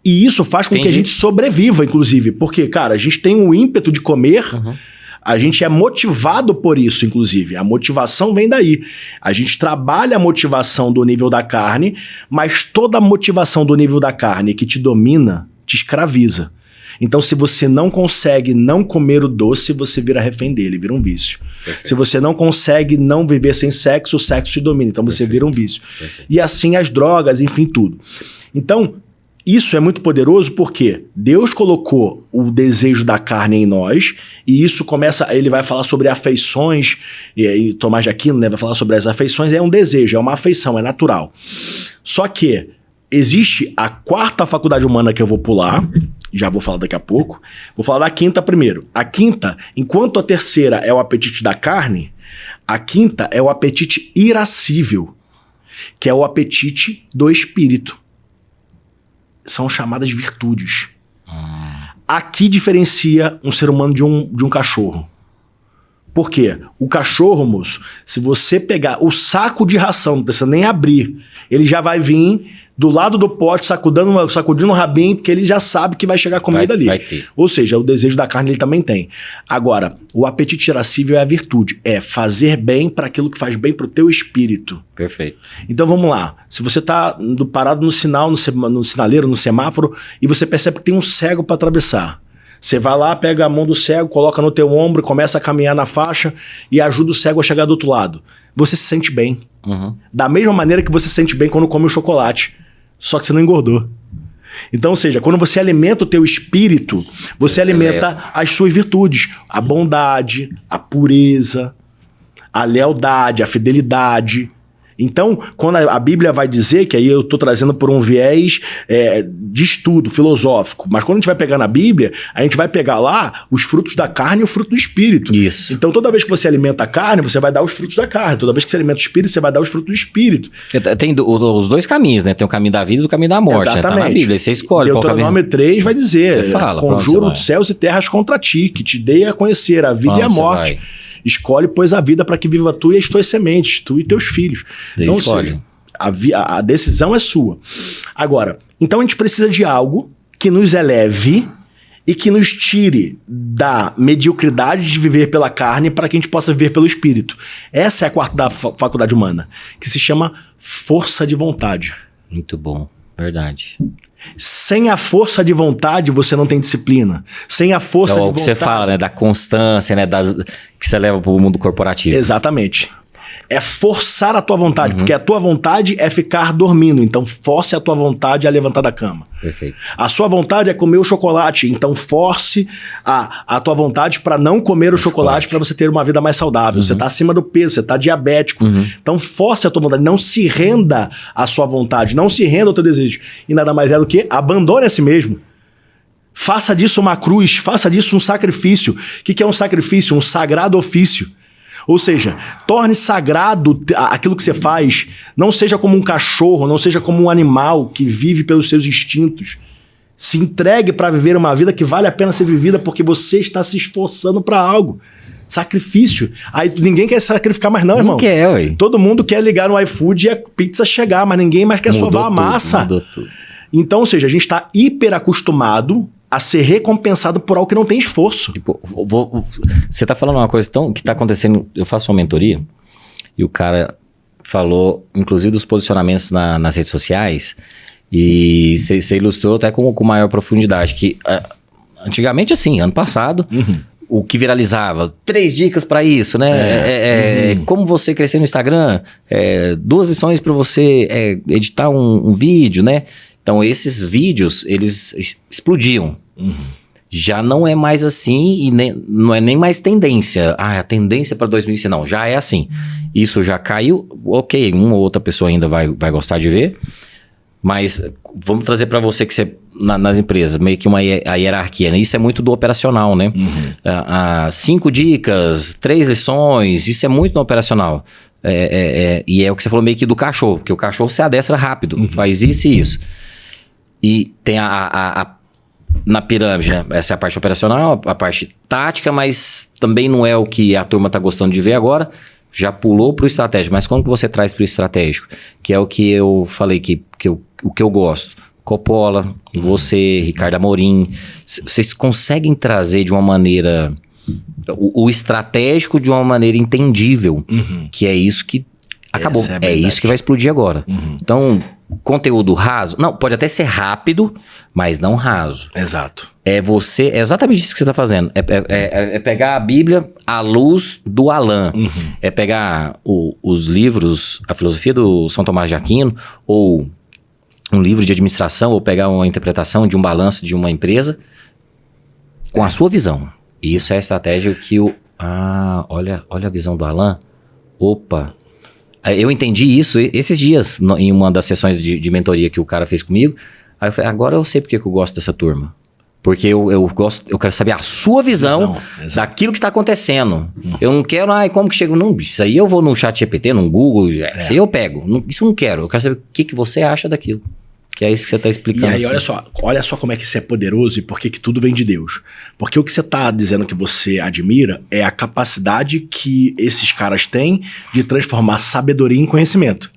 E isso faz com que a gente sobreviva, inclusive. Porque, cara, a gente tem um ímpeto de comer... A gente é motivado por isso, inclusive. A motivação vem daí. A gente trabalha a motivação do nível da carne, mas toda a motivação do nível da carne que te domina, te escraviza. Então, se você não consegue não comer o doce, você vira refém dele, vira um vício. Perfeito. Se você não consegue não viver sem sexo, o sexo te domina. Então, você vira um vício. Perfeito. E assim as drogas, enfim, tudo. Então... Isso é muito poderoso porque Deus colocou o desejo da carne em nós e isso começa, ele vai falar sobre afeições, e Tomás de Aquino, né, vai falar sobre as afeições, é um desejo, é uma afeição, é natural. Só que existe a quarta faculdade humana que eu vou pular, já vou falar daqui a pouco, vou falar da quinta primeiro. A quinta, enquanto a terceira é o apetite da carne, a quinta é o apetite irascível, que é o apetite do espírito. São chamadas virtudes. Aqui diferencia um ser humano de um cachorro. Por quê? O cachorro, moço, se você pegar o saco de ração, não precisa nem abrir, ele já vai vir do lado do pote, sacudindo o rabinho, porque ele já sabe que vai chegar comida ali. Ou seja, o desejo da carne ele também tem. Agora, o apetite irascível é a virtude. É fazer bem para aquilo que faz bem para o teu espírito. Perfeito. Então vamos lá. Se você está parado no sinal, no sinaleiro, no semáforo, e você percebe que tem um cego para atravessar. Você vai lá, pega a mão do cego, coloca no teu ombro, começa a caminhar na faixa e ajuda o cego a chegar do outro lado. Você se sente bem. Da mesma maneira que você se sente bem quando come o chocolate. Só que você não engordou. Então, ou seja, quando você alimenta o teu espírito, você alimenta as suas virtudes. A bondade, a pureza, a lealdade, a fidelidade. Então, quando a Bíblia vai dizer, que aí eu estou trazendo por um viés de estudo filosófico, mas quando a gente vai pegar na Bíblia, a gente vai pegar lá os frutos da carne e o fruto do espírito. Isso. Então, toda vez que você alimenta a carne, você vai dar os frutos da carne. Toda vez que você alimenta o espírito, você vai dar os frutos do espírito. Tem os dois caminhos, né? Tem o caminho da vida e o caminho da morte. Exatamente. Né? Tá na Bíblia, aí você escolhe qual caminho. Deuteronômio 3 vai dizer, você fala, conjuro de céus e terras contra ti, que te dei a conhecer a vida e a morte. Escolhe, pois, a vida para que viva tu e as tuas sementes, tu e teus filhos. Então, ou seja, a decisão é sua. Agora, então a gente precisa de algo que nos eleve e que nos tire da mediocridade de viver pela carne para que a gente possa viver pelo espírito. Essa é a quarta faculdade humana, que se chama força de vontade. Muito bom, verdade. Sem a força de vontade, você não tem disciplina. Sem a força de vontade... É o que você fala, né? Da constância, né? Que você leva para o mundo corporativo. Exatamente. É forçar a tua vontade, porque a tua vontade é ficar dormindo. Então, force a tua vontade a levantar da cama. Perfeito. A sua vontade é comer o chocolate. Então, force a tua vontade para não comer o chocolate para você ter uma vida mais saudável. Você está acima do peso, você está diabético. Então, force a tua vontade. Não se renda à sua vontade. Não se renda ao teu desejo. E nada mais é do que abandone a si mesmo. Faça disso uma cruz. Faça disso um sacrifício. O que é um sacrifício? Um sagrado ofício. Ou seja, torne sagrado aquilo que você faz. Não seja como um cachorro, não seja como um animal que vive pelos seus instintos. Se entregue para viver uma vida que vale a pena ser vivida porque você está se esforçando para algo. Sacrifício. Aí ninguém quer sacrificar mais não, irmão. Não quer, ué. Todo mundo quer ligar no iFood e a pizza chegar, mas ninguém mais quer sovar a massa. Mudou tudo. Então, ou seja, a gente está hiper acostumado a ser recompensado por algo que não tem esforço. Tipo, você tá falando uma coisa que tá acontecendo. Eu faço uma mentoria e o cara falou, inclusive, dos posicionamentos nas redes sociais, e você ilustrou até com maior profundidade, que antigamente, assim, ano passado, o que viralizava, 3 dicas para isso, né? Como você crescer no Instagram, 2 lições para você editar um vídeo, né? Então, esses vídeos, eles explodiam. Já não é mais assim e não é nem mais tendência. A tendência para 2020, não, já é assim. Isso já caiu, ok, uma ou outra pessoa ainda vai gostar de ver, mas vamos trazer para você que você, nas empresas, meio que a hierarquia, né? Isso é muito do operacional, né? 5 dicas, 3 lições, isso é muito no operacional. E é o que você falou meio que do cachorro, porque o cachorro se adestra rápido, faz isso e isso. E tem na pirâmide, né? Essa é a parte operacional, a parte tática, mas também não é o que a turma tá gostando de ver agora. Já pulou pro estratégico, mas como que você traz pro estratégico? Que é o que eu falei, o que eu gosto. Coppola, você, Ricardo Amorim, vocês conseguem trazer de uma maneira... O estratégico de uma maneira entendível, que é isso que acabou. É isso que vai explodir agora. Então, conteúdo raso, não, pode até ser rápido, mas não raso. Exato. É exatamente isso que você está fazendo. É pegar a Bíblia à luz do Alain. É pegar os livros, a filosofia do São Tomás de Aquino, ou um livro de administração, ou pegar uma interpretação de um balanço de uma empresa com a sua visão. Isso é a estratégia que olha a visão do Alain. Opa! Eu entendi isso esses dias, em uma das sessões de mentoria que o cara fez comigo. Aí eu falei, agora eu sei porque que eu gosto dessa turma. Porque eu quero saber a sua visão daquilo que está acontecendo. Eu não quero, como que chega? Não, isso aí eu vou no ChatGPT, no Google, isso aí eu pego. Isso eu não quero. Eu quero saber o que você acha daquilo. Que é isso que você está explicando. E aí, olha só como é que isso é poderoso e por que tudo vem de Deus. Porque o que você está dizendo que você admira é a capacidade que esses caras têm de transformar sabedoria em conhecimento.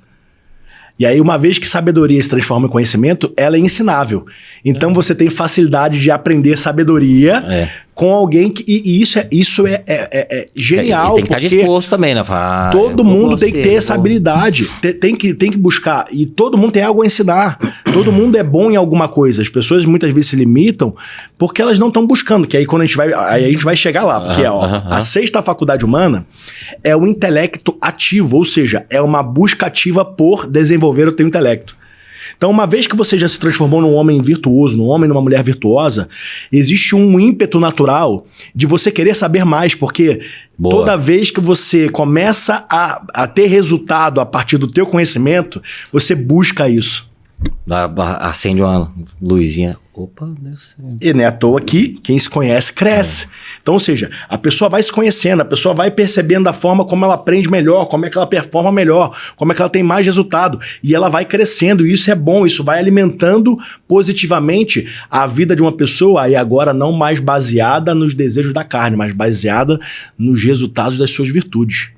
E aí, uma vez que sabedoria se transforma em conhecimento, ela é ensinável. Então, você tem facilidade de aprender sabedoria com alguém que... E isso é genial. Tem que estar disposto também, né? Todo mundo tem que ter essa habilidade. Tem que buscar. E todo mundo tem algo a ensinar. Todo mundo é bom em alguma coisa. As pessoas muitas vezes se limitam porque elas não estão buscando. Que aí quando a gente vai chegar lá. Porque a 6ª faculdade humana é o intelecto ativo. Ou seja, é uma busca ativa por desenvolver o teu intelecto. Então, uma vez que você já se transformou num homem virtuoso, num homem, numa mulher virtuosa, existe um ímpeto natural de você querer saber mais, porque toda vez que você começa a ter resultado a partir do teu conhecimento, você busca isso. Acende uma luzinha. Opa, Deus. E não é à toa que quem se conhece cresce. Então, ou seja, a pessoa vai se conhecendo, a pessoa vai percebendo a forma como ela aprende melhor, como é que ela performa melhor, como é que ela tem mais resultado. E ela vai crescendo, e isso é bom, isso vai alimentando positivamente a vida de uma pessoa, e agora não mais baseada nos desejos da carne, mas baseada nos resultados das suas virtudes.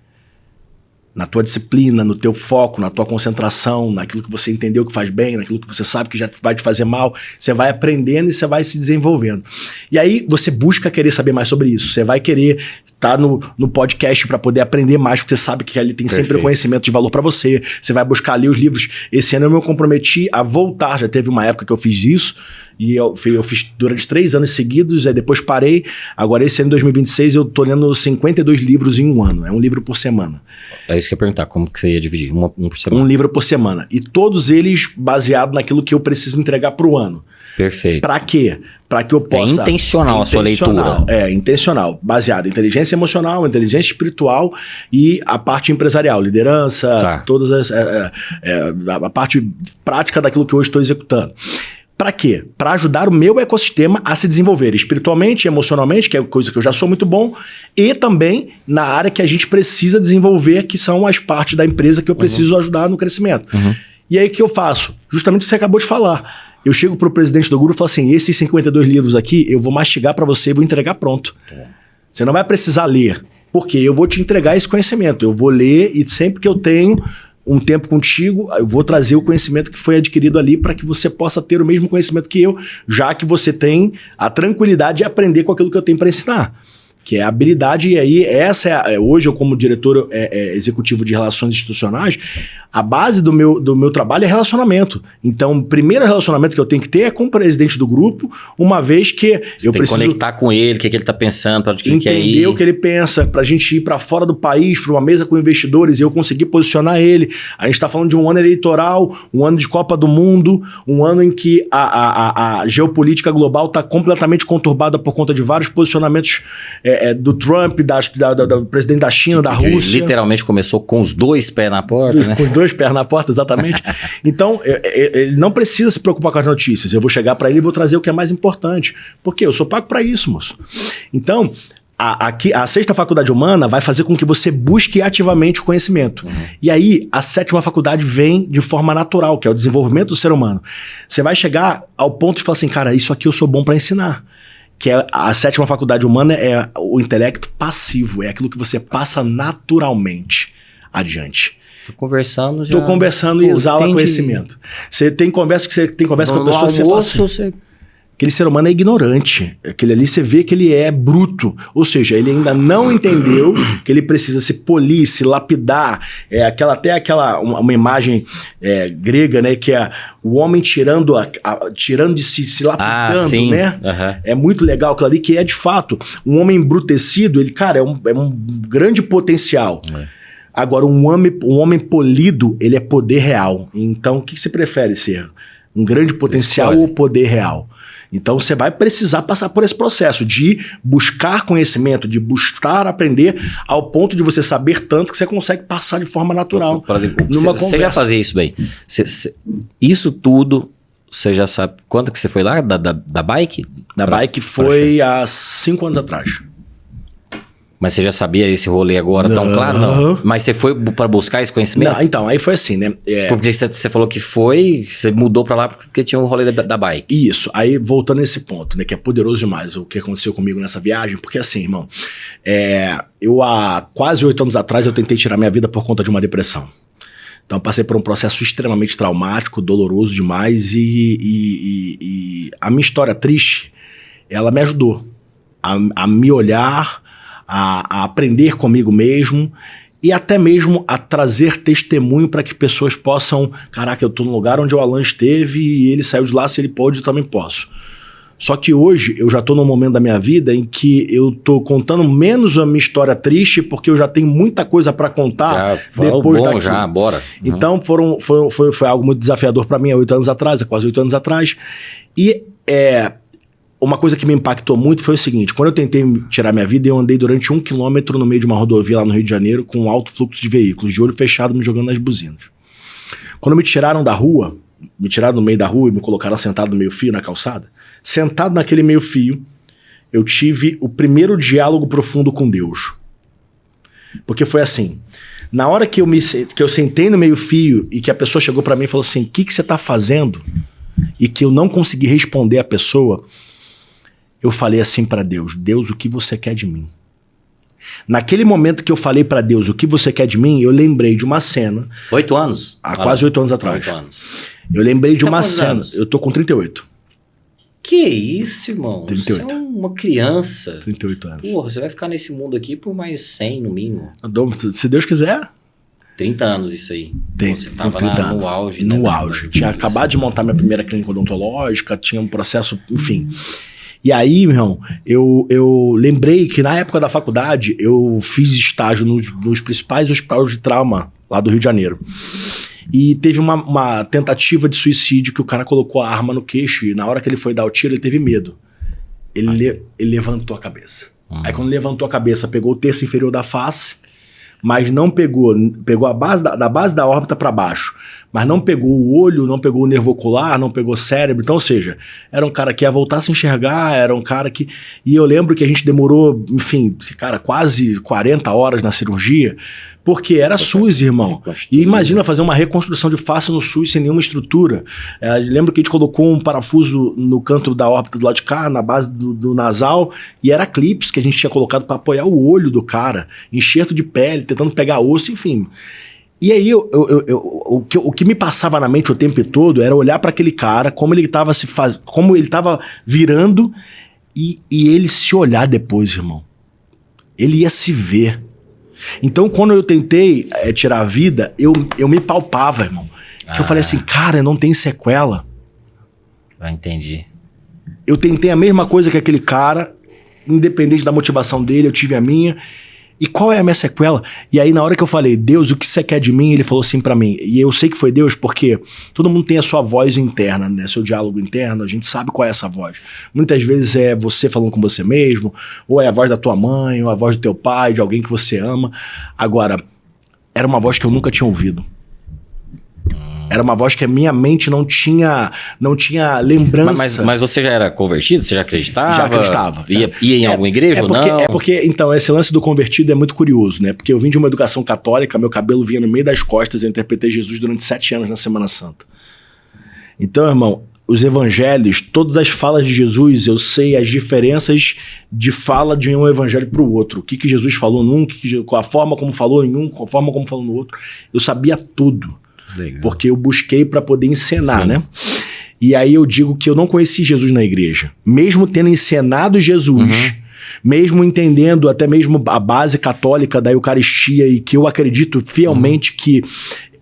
Na tua disciplina, no teu foco, na tua concentração, naquilo que você entendeu que faz bem, naquilo que você sabe que já vai te fazer mal. Você vai aprendendo e você vai se desenvolvendo. E aí você busca querer saber mais sobre isso. Você vai querer estar no podcast para poder aprender mais, porque você sabe que ali tem sempre conhecimento de valor para você. Você vai buscar ali os livros. Esse ano eu me comprometi a voltar. Já teve uma época que eu fiz isso. E eu fiz durante 3 anos seguidos, aí depois parei. Agora esse ano, 2026, eu tô lendo 52 livros em um ano. É um livro por semana. É isso que eu ia perguntar, como que você ia dividir? Um por semana? Um livro por semana. E todos eles baseados naquilo que eu preciso entregar pro ano. Perfeito. Pra quê? Pra que eu possa... É intencional a sua leitura. É, intencional. Baseado em inteligência emocional, inteligência espiritual e a parte empresarial, liderança, todas a parte prática daquilo que eu hoje estou executando. Para quê? Para ajudar o meu ecossistema a se desenvolver espiritualmente, emocionalmente, que é coisa que eu já sou muito bom, e também na área que a gente precisa desenvolver, que são as partes da empresa que eu preciso ajudar no crescimento. E aí o que eu faço? Justamente o que você acabou de falar. Eu chego pro presidente do grupo e falo assim, esses 52 livros aqui, eu vou mastigar para você e vou entregar pronto. Você não vai precisar ler, porque eu vou te entregar esse conhecimento. Eu vou ler e sempre que eu tenho um tempo contigo, eu vou trazer o conhecimento que foi adquirido ali para que você possa ter o mesmo conhecimento que eu, já que você tem a tranquilidade de aprender com aquilo que eu tenho para ensinar. Que é a habilidade, e aí essa hoje eu como diretor executivo de relações institucionais, a base do meu trabalho é relacionamento. Então, o primeiro relacionamento que eu tenho que ter é com o presidente do grupo, uma vez que você eu preciso conectar com ele, o que ele está pensando, para onde ele quer ir. Entender o que ele pensa, para a gente ir para fora do país, para uma mesa com investidores e eu conseguir posicionar ele. A gente está falando de um ano eleitoral, um ano de Copa do Mundo, um ano em que a geopolítica global está completamente conturbada por conta de vários posicionamentos do Trump, do presidente da China, da Rússia. Literalmente começou com os 2 pés na porta, né? Com os 2 pés na porta, exatamente. Então, ele não precisa se preocupar com as notícias. Eu vou chegar para ele e vou trazer o que é mais importante. Porque eu sou pago para isso, moço. Então, A sexta faculdade humana vai fazer com que você busque ativamente o conhecimento. E aí, a sétima faculdade vem de forma natural, que é o desenvolvimento do ser humano. Você vai chegar ao ponto de falar assim, cara, isso aqui eu sou bom para ensinar. Que é a sétima faculdade humana é o intelecto passivo, é aquilo que você passa naturalmente adiante. Tô conversando já. Tô conversando e exala conhecimento. Você tem conversa com a pessoa, você fala assim, aquele ser humano é ignorante. Aquele ali você vê que ele é bruto. Ou seja, ele ainda não entendeu que ele precisa se polir, se lapidar. Uma imagem grega, né? Que é o homem tirando de si, se lapidando, sim. né? Uhum. É muito legal aquilo ali, que é de fato um homem embrutecido. Ele, cara, é um grande potencial. Agora, um homem polido, ele é poder real. Então, o que você prefere ser? Um grande potencial ou poder real? Então, você vai precisar passar por esse processo de buscar conhecimento, de buscar aprender, ao ponto de você saber tanto que você consegue passar de forma natural numa conversa. Você já fazia isso bem. Isso tudo, você já sabe... Quando que você foi lá? Da bike? Da bike foi há 5 anos atrás. Mas você já sabia esse rolê agora tão claro? Não. Mas você foi para buscar esse conhecimento? Não, então, aí foi assim, né? Porque você falou que você mudou para lá porque tinha um rolê da bike. Isso, aí voltando nesse ponto, né? Que é poderoso demais o que aconteceu comigo nessa viagem. Porque assim, irmão, eu há quase 8 anos atrás eu tentei tirar minha vida por conta de uma depressão. Então passei por um processo extremamente traumático, doloroso demais e a minha história triste, ela me ajudou a me olhar, a aprender comigo mesmo e até mesmo a trazer testemunho para que pessoas possam... Caraca, eu tô no lugar onde o Alan esteve e ele saiu de lá, se ele pode, eu também posso. Só que hoje eu já tô num momento da minha vida em que eu tô contando menos a minha história triste porque eu já tenho muita coisa para contar depois daquilo. Já, bora. Então foi algo muito desafiador para mim há 8 anos atrás, há quase 8 anos atrás. E uma coisa que me impactou muito foi o seguinte: quando eu tentei tirar minha vida, eu andei durante 1 quilômetro no meio de uma rodovia lá no Rio de Janeiro com um alto fluxo de veículos, de olho fechado, me jogando nas buzinas. Quando me tiraram da rua, me tiraram no meio da rua e me colocaram sentado no meio fio na calçada, sentado naquele meio fio, eu tive o primeiro diálogo profundo com Deus. Porque foi assim, na hora que eu sentei no meio fio e que a pessoa chegou pra mim e falou assim, o que você tá fazendo? E que eu não consegui responder a pessoa, eu falei assim pra Deus, Deus, o que você quer de mim? Naquele momento que eu falei pra Deus, o que você quer de mim, eu lembrei de uma cena... 8 anos? Há quase 8 anos atrás. 8 anos. Eu lembrei de uma cena... Anos? Eu tô com 38. Que isso, irmão? 38. Você é uma criança. 38 anos. Porra, você vai ficar nesse mundo aqui por mais 100 no mínimo. Se Deus quiser... 30 anos isso aí. Você tava 30 anos. No auge. No né, auge. Tinha acabado de montar minha primeira clínica odontológica, tinha um processo, enfim... E aí, meu irmão, eu lembrei que na época da faculdade eu fiz estágio nos principais hospitais de trauma lá do Rio de Janeiro. E teve uma tentativa de suicídio que o cara colocou a arma no queixo e na hora que ele foi dar o tiro ele teve medo. Ele levantou a cabeça. Aí quando levantou a cabeça, pegou o terço inferior da face, mas não pegou a base da base da órbita para baixo, mas não pegou o olho, não pegou o nervo ocular, não pegou o cérebro. Então, ou seja, era um cara que ia voltar a se enxergar, era um cara que... E eu lembro que a gente demorou, enfim, cara, quase 40 horas na cirurgia, porque era SUS, irmão. E imagina fazer uma reconstrução de face no SUS sem nenhuma estrutura. Lembro que a gente colocou um parafuso no canto da órbita do lado de cá, na base do nasal, e era clips que a gente tinha colocado para apoiar o olho do cara, enxerto de pele, tentando pegar osso, enfim... E aí, o que me passava na mente o tempo todo era olhar para aquele cara, como ele estava virando e ele se olhar depois, irmão. Ele ia se ver. Então, quando eu tentei tirar a vida, eu me palpava, irmão. Que eu falei assim, cara, eu não tenho sequela. Entendi. Eu tentei a mesma coisa que aquele cara, independente da motivação dele, eu tive a minha... E qual é a minha sequela? E aí, na hora que eu falei, Deus, o que você quer de mim? Ele falou assim pra mim. E eu sei que foi Deus porque todo mundo tem a sua voz interna, né? Seu diálogo interno, a gente sabe qual é essa voz. Muitas vezes é você falando com você mesmo, ou é a voz da tua mãe, ou a voz do teu pai, de alguém que você ama. Agora, era uma voz que eu nunca tinha ouvido. Era uma voz que a minha mente não tinha lembrança. Mas você já era convertido? Você já acreditava? Já acreditava. Ia em alguma igreja ou não? É porque, então, esse lance do convertido é muito curioso, né? Porque eu vim de uma educação católica, meu cabelo vinha no meio das costas, eu interpretei Jesus durante 7 anos na Semana Santa. Então, irmão, os evangelhos, todas as falas de Jesus, eu sei as diferenças de fala de um evangelho para o outro. O que Jesus falou num, com a forma como falou em um, com a forma como falou no outro. Eu sabia tudo. Legal. Porque eu busquei para poder encenar, né? E aí eu digo que eu não conheci Jesus na igreja. Mesmo tendo encenado Jesus, mesmo entendendo até mesmo a base católica da Eucaristia e que eu acredito fielmente que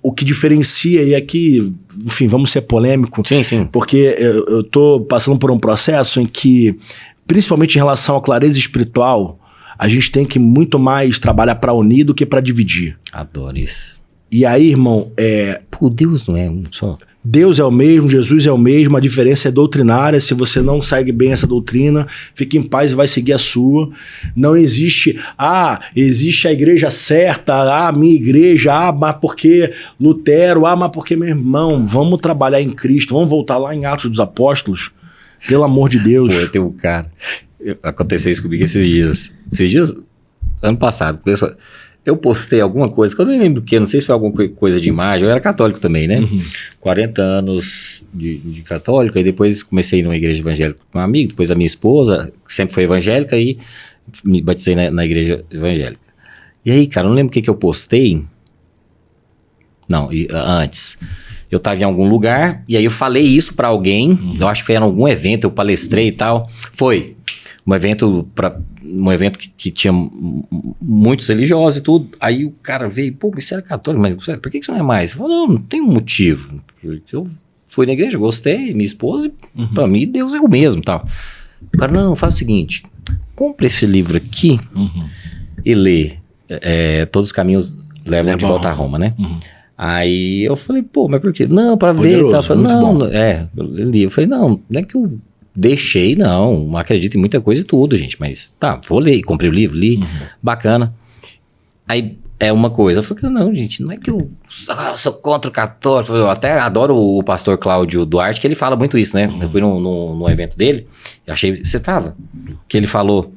o que diferencia, e aqui, enfim, vamos ser polêmico, sim. porque eu tô passando por um processo em que, principalmente em relação à clareza espiritual, a gente tem que muito mais trabalhar para unir do que para dividir. Adoro isso. E aí, irmão, Pô, Deus não é um só. Deus é o mesmo, Jesus é o mesmo, a diferença é doutrinária. Se você não segue bem essa doutrina, fique em paz e vai seguir a sua. Não existe, existe a igreja certa, a minha igreja, mas porque Lutero, mas porque meu irmão, vamos trabalhar em Cristo, vamos voltar lá em Atos dos Apóstolos, pelo amor de Deus. Pô, eu tenho um cara, aconteceu isso comigo esses dias, ano passado, eu postei alguma coisa, que eu não lembro o que, não sei se foi alguma coisa de imagem, eu era católico também, né? 40 anos de católico, aí depois comecei a ir numa igreja evangélica com um amigo, depois a minha esposa, que sempre foi evangélica, e me batizei na igreja evangélica. E aí, cara, eu não lembro o que eu postei. Não, antes. Eu tava em algum lugar, e aí eu falei isso pra alguém, eu acho que foi em algum evento, eu palestrei e tal. Foi um evento que tinha muitos religiosos e tudo. Aí o cara veio, pô, mas você era católico, mas por que você não é mais? Eu falei, não tem um motivo. Eu fui na igreja, gostei, minha esposa, pra mim Deus é o mesmo, tal. O cara, não, faz o seguinte, compra esse livro aqui e lê. Todos os caminhos levam de volta a Roma, né? Aí eu falei, pô, mas por quê? Não, pra ver. Tá? Eu falei, eu li. Eu falei, não é que eu deixei, não acredito em muita coisa e tudo, gente, mas tá, vou ler, comprei o livro, li, bacana. Aí é uma coisa, eu falei, não, gente, não é que eu sou contra o católico, eu até adoro o pastor Cláudio Duarte, que ele fala muito isso, né? Eu fui num evento dele, eu achei, você tava? Que ele falou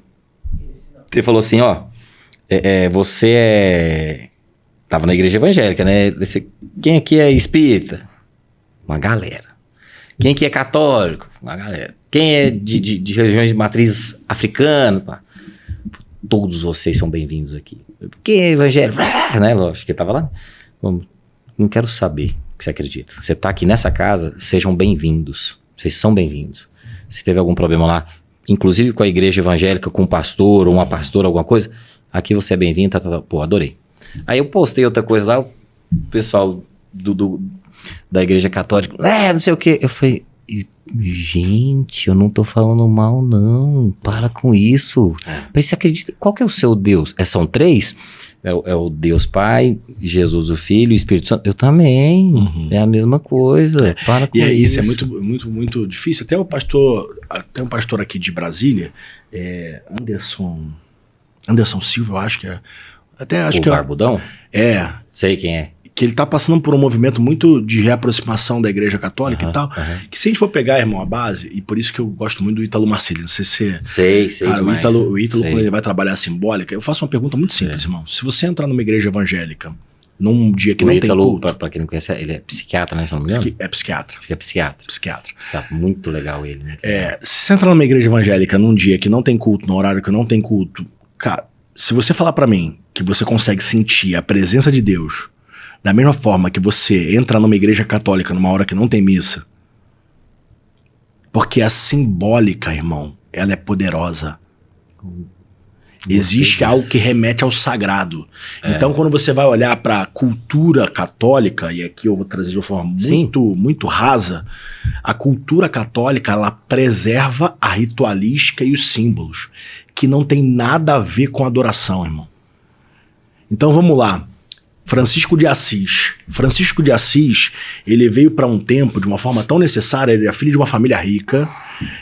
assim, ó, você tava na igreja evangélica, né? Quem aqui é espírita? Uma galera. Quem aqui é católico? Uma galera. Quem é de religiões de matriz africana? Pá. Todos vocês são bem-vindos aqui. Quem é evangélico? Né? Lógico que tava lá. Não quero saber o que você acredita. Você tá aqui nessa casa, sejam bem-vindos. Vocês são bem-vindos. Se teve algum problema lá, inclusive com a igreja evangélica, com um pastor ou uma pastora, alguma coisa, aqui você é bem-vindo. Pô, adorei. Aí eu postei outra coisa lá, o pessoal da igreja católica, não sei o que. Eu falei, gente, eu não tô falando mal, não. Para com isso. Mas você acredita? Qual que é o seu Deus? São 3? É o Deus Pai, Jesus o Filho e o Espírito Santo. Eu também. É a mesma coisa. Para com isso. Isso é muito, muito, muito difícil. Até um pastor aqui de Brasília, Anderson Silva, eu acho que é. Acho que Barbudão? Sei quem é. Que ele tá passando por um movimento muito de reaproximação da igreja católica e tal, que se a gente for pegar, irmão, a base, e por isso que eu gosto muito do Ítalo Marcílio, não sei se... Sei cara, o Ítalo quando ele vai trabalhar a simbólica, eu faço uma pergunta muito simples, irmão. Se você entrar numa igreja evangélica, num dia que não tem culto... Pra quem não conhece, ele é psiquiatra, né, se não me engano? É psiquiatra. Acho que é psiquiatra. Psiquiatra. Muito legal ele, né? Se você entrar numa igreja evangélica num dia que não tem culto, no horário que não tem culto, cara, se você falar pra mim que você consegue sentir a presença de Deus da mesma forma que você entra numa igreja católica numa hora que não tem missa, porque a simbólica, irmão, ela é poderosa. Existe algo que remete ao sagrado. Então, quando você vai olhar para a cultura católica, e aqui eu vou trazer de uma forma muito, muito rasa, a cultura católica, ela preserva a ritualística e os símbolos, que não tem nada a ver com adoração, irmão. Então, vamos lá. Francisco de Assis, ele veio para um tempo de uma forma tão necessária, ele é filho de uma família rica,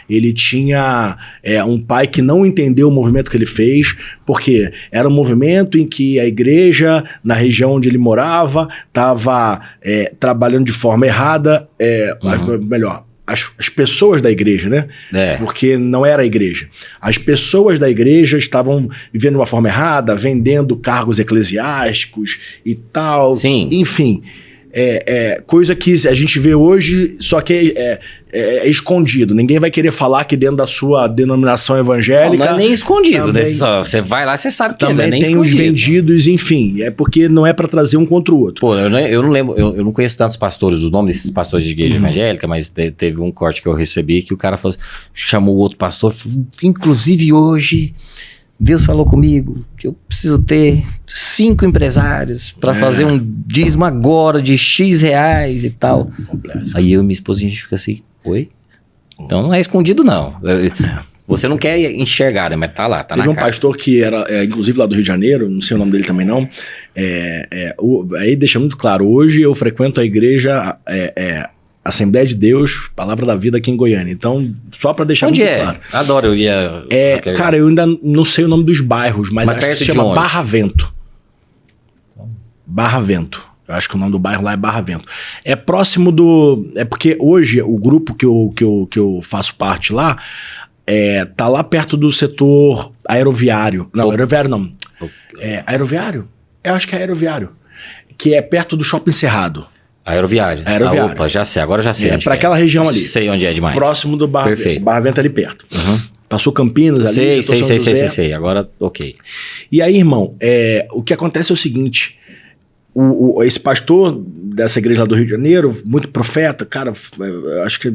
Ele tinha um pai que não entendeu o movimento que ele fez, porque era um movimento em que a igreja, na região onde ele morava, estava trabalhando de forma errada, melhor, as pessoas da igreja, né? Porque não era a igreja. As pessoas da igreja estavam vivendo de uma forma errada, vendendo cargos eclesiásticos e tal. Sim. Enfim, coisa que a gente vê hoje, só que é escondido. Ninguém vai querer falar que dentro da sua denominação evangélica... Não é nem escondido. Também, você vai lá, você sabe que também é nem tem escondido. os vendidos, enfim. É porque não é para trazer um contra o outro. Pô, eu não lembro, eu não conheço tantos pastores, os nomes desses pastores de igreja evangélica, mas teve um corte que eu recebi que o cara chamou o outro pastor, inclusive hoje... Deus falou comigo que eu preciso ter 5 empresários para fazer um dízimo agora de X reais e tal. Complexo. Aí eu e minha esposa, a gente fica assim, oi? Então não é escondido, não. Você não quer enxergar, né? Mas tá lá, tá Teve na um cara. pastor que era, inclusive lá do Rio de Janeiro, não sei o nome dele também não, aí deixa muito claro, hoje eu frequento a igreja... Assembleia de Deus, Palavra da Vida aqui em Goiânia. Então, só pra deixar Onde muito é? claro. Adoro, eu ia... Cara, eu ainda não sei o nome dos bairros, mas acho que perto se de chama onde? Barra Vento. Barra Vento. Eu acho que o nome do bairro lá é Barra Vento. É próximo do... É porque hoje o grupo que eu faço parte lá tá lá perto do setor aeroviário. Não, aeroviário não. Aeroviário? Eu acho que é aeroviário. Que é perto do Shopping Cerrado. Aeroviários. Aeroviários. Opa, já sei, agora já sei. Pra aquela região ali. Sei onde é demais. Próximo do Barra Vento. Perfeito. Barra Vento ali perto. Passou Campinas ali. Sei. Agora, ok. E aí, irmão, o que acontece é o seguinte. Esse pastor dessa igreja lá do Rio de Janeiro, muito profeta, cara, acho que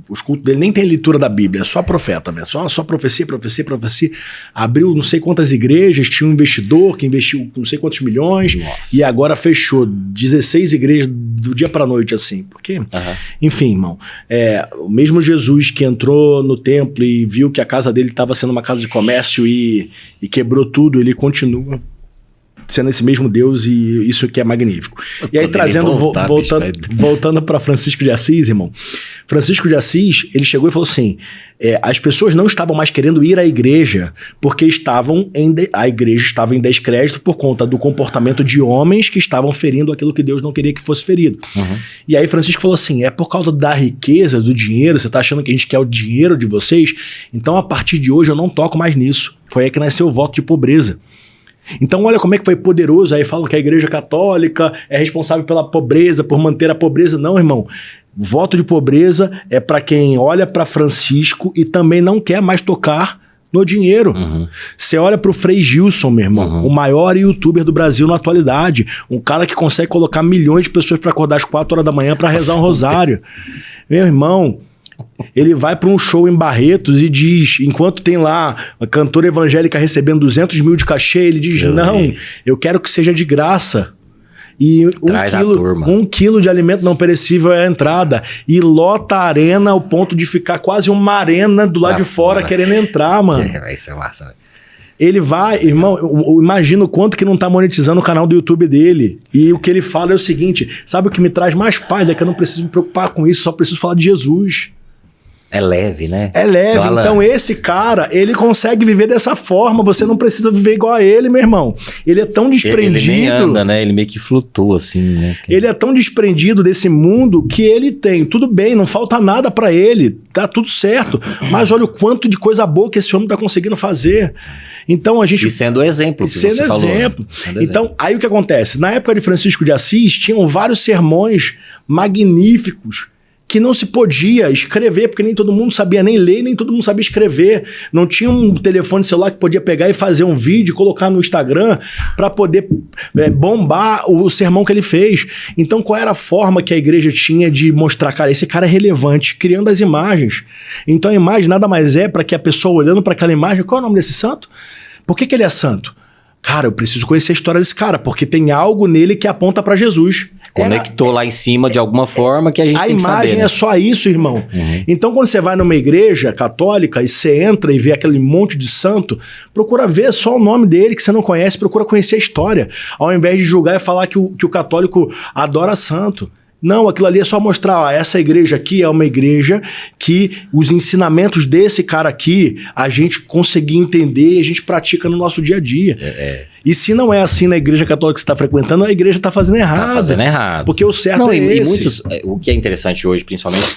os cultos dele nem tem leitura da Bíblia, é só profeta mesmo, só profecia. Abriu não sei quantas igrejas, tinha um investidor que investiu não sei quantos milhões. Nossa. E agora fechou 16 igrejas do dia pra noite, assim. Porque, enfim, irmão, o mesmo Jesus que entrou no templo e viu que a casa dele estava sendo uma casa de comércio e quebrou tudo, ele continua sendo esse mesmo Deus, e isso que é magnífico. E aí, trazendo, voltando para Francisco de Assis, irmão. Francisco de Assis, ele chegou e falou assim, as pessoas não estavam mais querendo ir à igreja, porque a igreja estava em descrédito por conta do comportamento de homens que estavam ferindo aquilo que Deus não queria que fosse ferido. E aí Francisco falou assim, por causa da riqueza, do dinheiro, você está achando que a gente quer o dinheiro de vocês? Então, a partir de hoje, eu não toco mais nisso. Foi aí que nasceu o voto de pobreza. Então olha como é que foi poderoso. Aí falam que a igreja católica é responsável pela pobreza, por manter a pobreza. Não, irmão. Voto de pobreza é para quem olha para Francisco e também não quer mais tocar no dinheiro. Você olha pro Frei Gilson, meu irmão, o maior youtuber do Brasil na atualidade, um cara que consegue colocar milhões de pessoas para acordar às 4 horas da manhã para rezar um rosário. Meu irmão, ele vai para um show em Barretos e diz, enquanto tem lá uma cantora evangélica recebendo 200 mil de cachê, ele diz, eu quero que seja de graça. E um quilo de alimento não perecível é a entrada. E lota a arena ao ponto de ficar quase uma arena do lado de fora querendo entrar, mano. Isso é massa, velho. Ele vai, irmão, imagina o quanto que não tá monetizando o canal do YouTube dele. E o que ele fala é o seguinte, sabe o que me traz mais paz? É que eu não preciso me preocupar com isso, só preciso falar de Jesus. É leve, né? É leve. Então esse cara, ele consegue viver dessa forma. Você não precisa viver igual a ele, meu irmão. Ele é tão desprendido. Ele nem anda, né? Ele meio que flutua assim, né? Ele é tão desprendido desse mundo que ele tem. Tudo bem, não falta nada pra ele. Tá tudo certo. Mas olha o quanto de coisa boa que esse homem tá conseguindo fazer. Então a gente... E sendo exemplo, que você falou. Né? Então, aí o que acontece? Na época de Francisco de Assis, tinham vários sermões magníficos que não se podia escrever, porque nem todo mundo sabia nem ler, nem todo mundo sabia escrever. Não tinha um telefone celular que podia pegar e fazer um vídeo e colocar no Instagram para poder bombar o sermão que ele fez. Então, qual era a forma que a igreja tinha de mostrar, cara, esse cara é relevante, criando as imagens. Então, a imagem nada mais é para que a pessoa olhando para aquela imagem, qual é o nome desse santo? Por que ele é santo? Cara, eu preciso conhecer a história desse cara, porque tem algo nele que aponta para Jesus. Conectou lá em cima de alguma forma que a gente tem que saber. A imagem é só isso, irmão. Então, quando você vai numa igreja católica e você entra e vê aquele monte de santo, procura ver só o nome dele que você não conhece, procura conhecer a história. Ao invés de julgar e falar que o católico adora santo. Não, aquilo ali é só mostrar, ó, essa igreja aqui é uma igreja que os ensinamentos desse cara aqui, a gente conseguir entender e a gente pratica no nosso dia a dia. E se não é assim na igreja católica que você está frequentando, a igreja está fazendo errado. Tá fazendo errado. Porque o certo é esse. E muitos, o que é interessante hoje, principalmente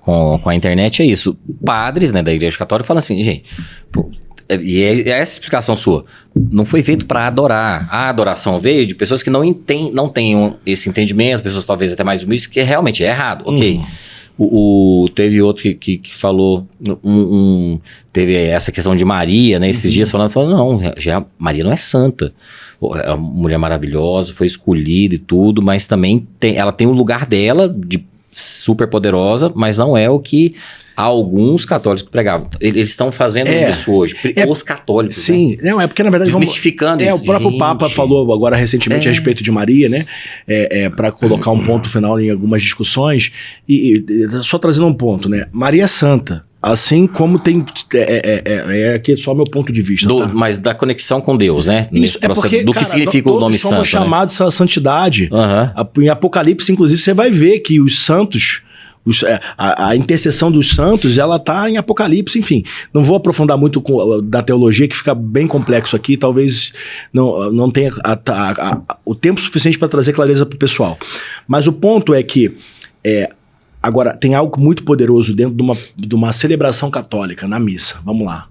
com a internet, é isso. Padres, né, da igreja católica falam assim, gente... Pô, e é essa explicação sua. Não foi feito para adorar. A adoração veio de pessoas que não tenham esse entendimento, pessoas talvez até mais humildes, que realmente é errado. Ok. Teve outro que falou. Teve essa questão de Maria, né? Esses dias falando, não, Maria não é santa. É uma mulher maravilhosa, foi escolhida e tudo, mas também ela tem um lugar dela de super poderosa, mas não é o que alguns católicos pregavam. Eles estão fazendo isso hoje. Os católicos, sim, né? Não, é porque na verdade... Desmistificando isso. O próprio Papa falou agora recentemente a respeito de Maria, né? Para colocar um ponto final em algumas discussões. E só trazendo um ponto, né? Maria é santa. Assim como tem... aqui só meu ponto de vista. Tá? Mas da conexão com Deus, né? Isso, porque, do que significa o nome santo. Somos chamados à santidade. Em Apocalipse, inclusive, você vai ver que os santos... A intercessão dos santos, ela está em Apocalipse, enfim. Não vou aprofundar muito da teologia, que fica bem complexo aqui, talvez não tenha o tempo suficiente para trazer clareza para o pessoal. Mas o ponto é que, agora, tem algo muito poderoso dentro de uma celebração católica, na missa. Vamos lá.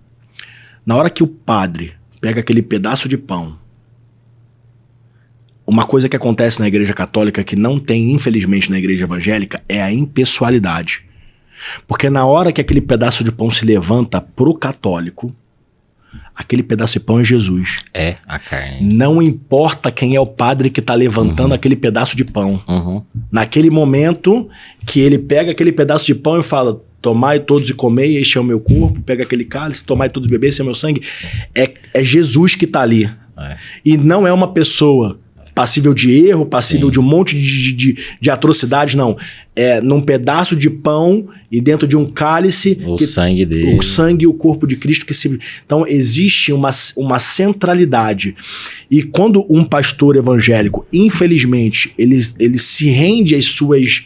Na hora que o padre pega aquele pedaço de pão, uma coisa que acontece na igreja católica que não tem, infelizmente, na igreja evangélica é a impessoalidade. Porque na hora que aquele pedaço de pão se levanta pro católico, aquele pedaço de pão é Jesus. É a carne. Não importa quem é o padre que está levantando aquele pedaço de pão. Naquele momento que ele pega aquele pedaço de pão e fala: tomai todos e comei, este é o meu corpo. Pega aquele cálice, tomai todos e bebei, este é o meu sangue. É Jesus que está ali. E não é uma pessoa passível de erro, passível de um monte de atrocidade, não. É num pedaço de pão e dentro de um cálice... sangue dele. O sangue e o corpo de Cristo que se... Então, existe uma centralidade. E quando um pastor evangélico, infelizmente, ele se rende às suas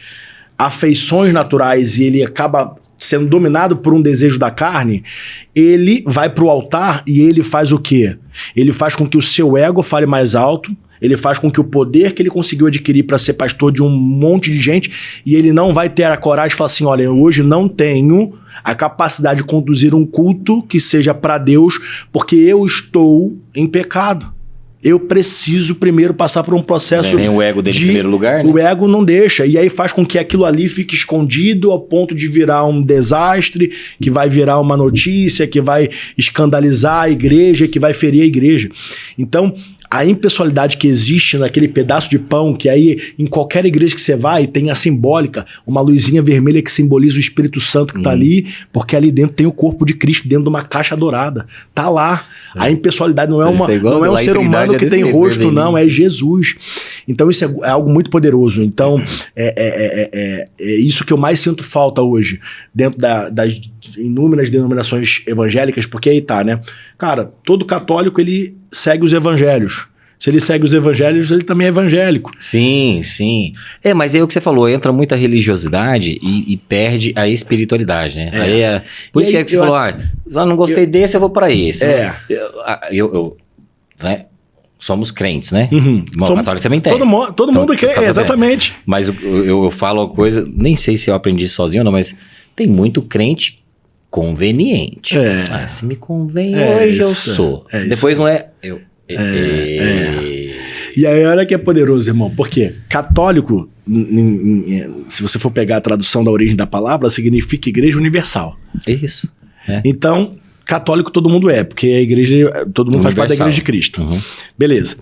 afeições naturais e ele acaba sendo dominado por um desejo da carne, ele vai pro altar e ele faz o quê? Ele faz com que o seu ego fale mais alto, ele faz com que o poder que ele conseguiu adquirir para ser pastor de um monte de gente, e ele não vai ter a coragem de falar assim: olha, eu hoje não tenho a capacidade de conduzir um culto que seja para Deus, porque eu estou em pecado. Eu preciso primeiro passar por um processo... Vem o ego dele em primeiro lugar, né? O ego não deixa. E aí faz com que aquilo ali fique escondido ao ponto de virar um desastre, que vai virar uma notícia, que vai escandalizar a igreja, que vai ferir a igreja. Então, a impessoalidade que existe naquele pedaço de pão, que aí em qualquer igreja que você vai tem a simbólica, uma luzinha vermelha que simboliza o Espírito Santo que está ali, porque ali dentro tem o corpo de Cristo, dentro de uma caixa dourada. Tá lá. A impessoalidade não é um ser humano que tem rosto, não, é Jesus. Então isso é algo muito poderoso. Então é isso que eu mais sinto falta hoje, dentro das inúmeras denominações evangélicas, porque aí tá, né? Cara, todo católico, ele segue os evangelhos. Se ele segue os evangelhos, ele também é evangélico. Sim, sim. Mas é o que você falou, entra muita religiosidade e perde a espiritualidade, né? Por isso que você falou, não gostei desse, eu vou para esse. Né? Somos crentes, né? O católico também tem. Todo mundo é crente, exatamente. Mas eu falo uma coisa, nem sei se eu aprendi sozinho ou não, mas tem muito crente conveniente. Se me convém hoje, eu sou. Depois não é... E aí, olha que é poderoso, irmão. Porque católico, se você for pegar a tradução da origem da palavra, significa igreja universal. Isso. Então, católico todo mundo é, porque a igreja, todo mundo faz parte da igreja de Cristo. Beleza.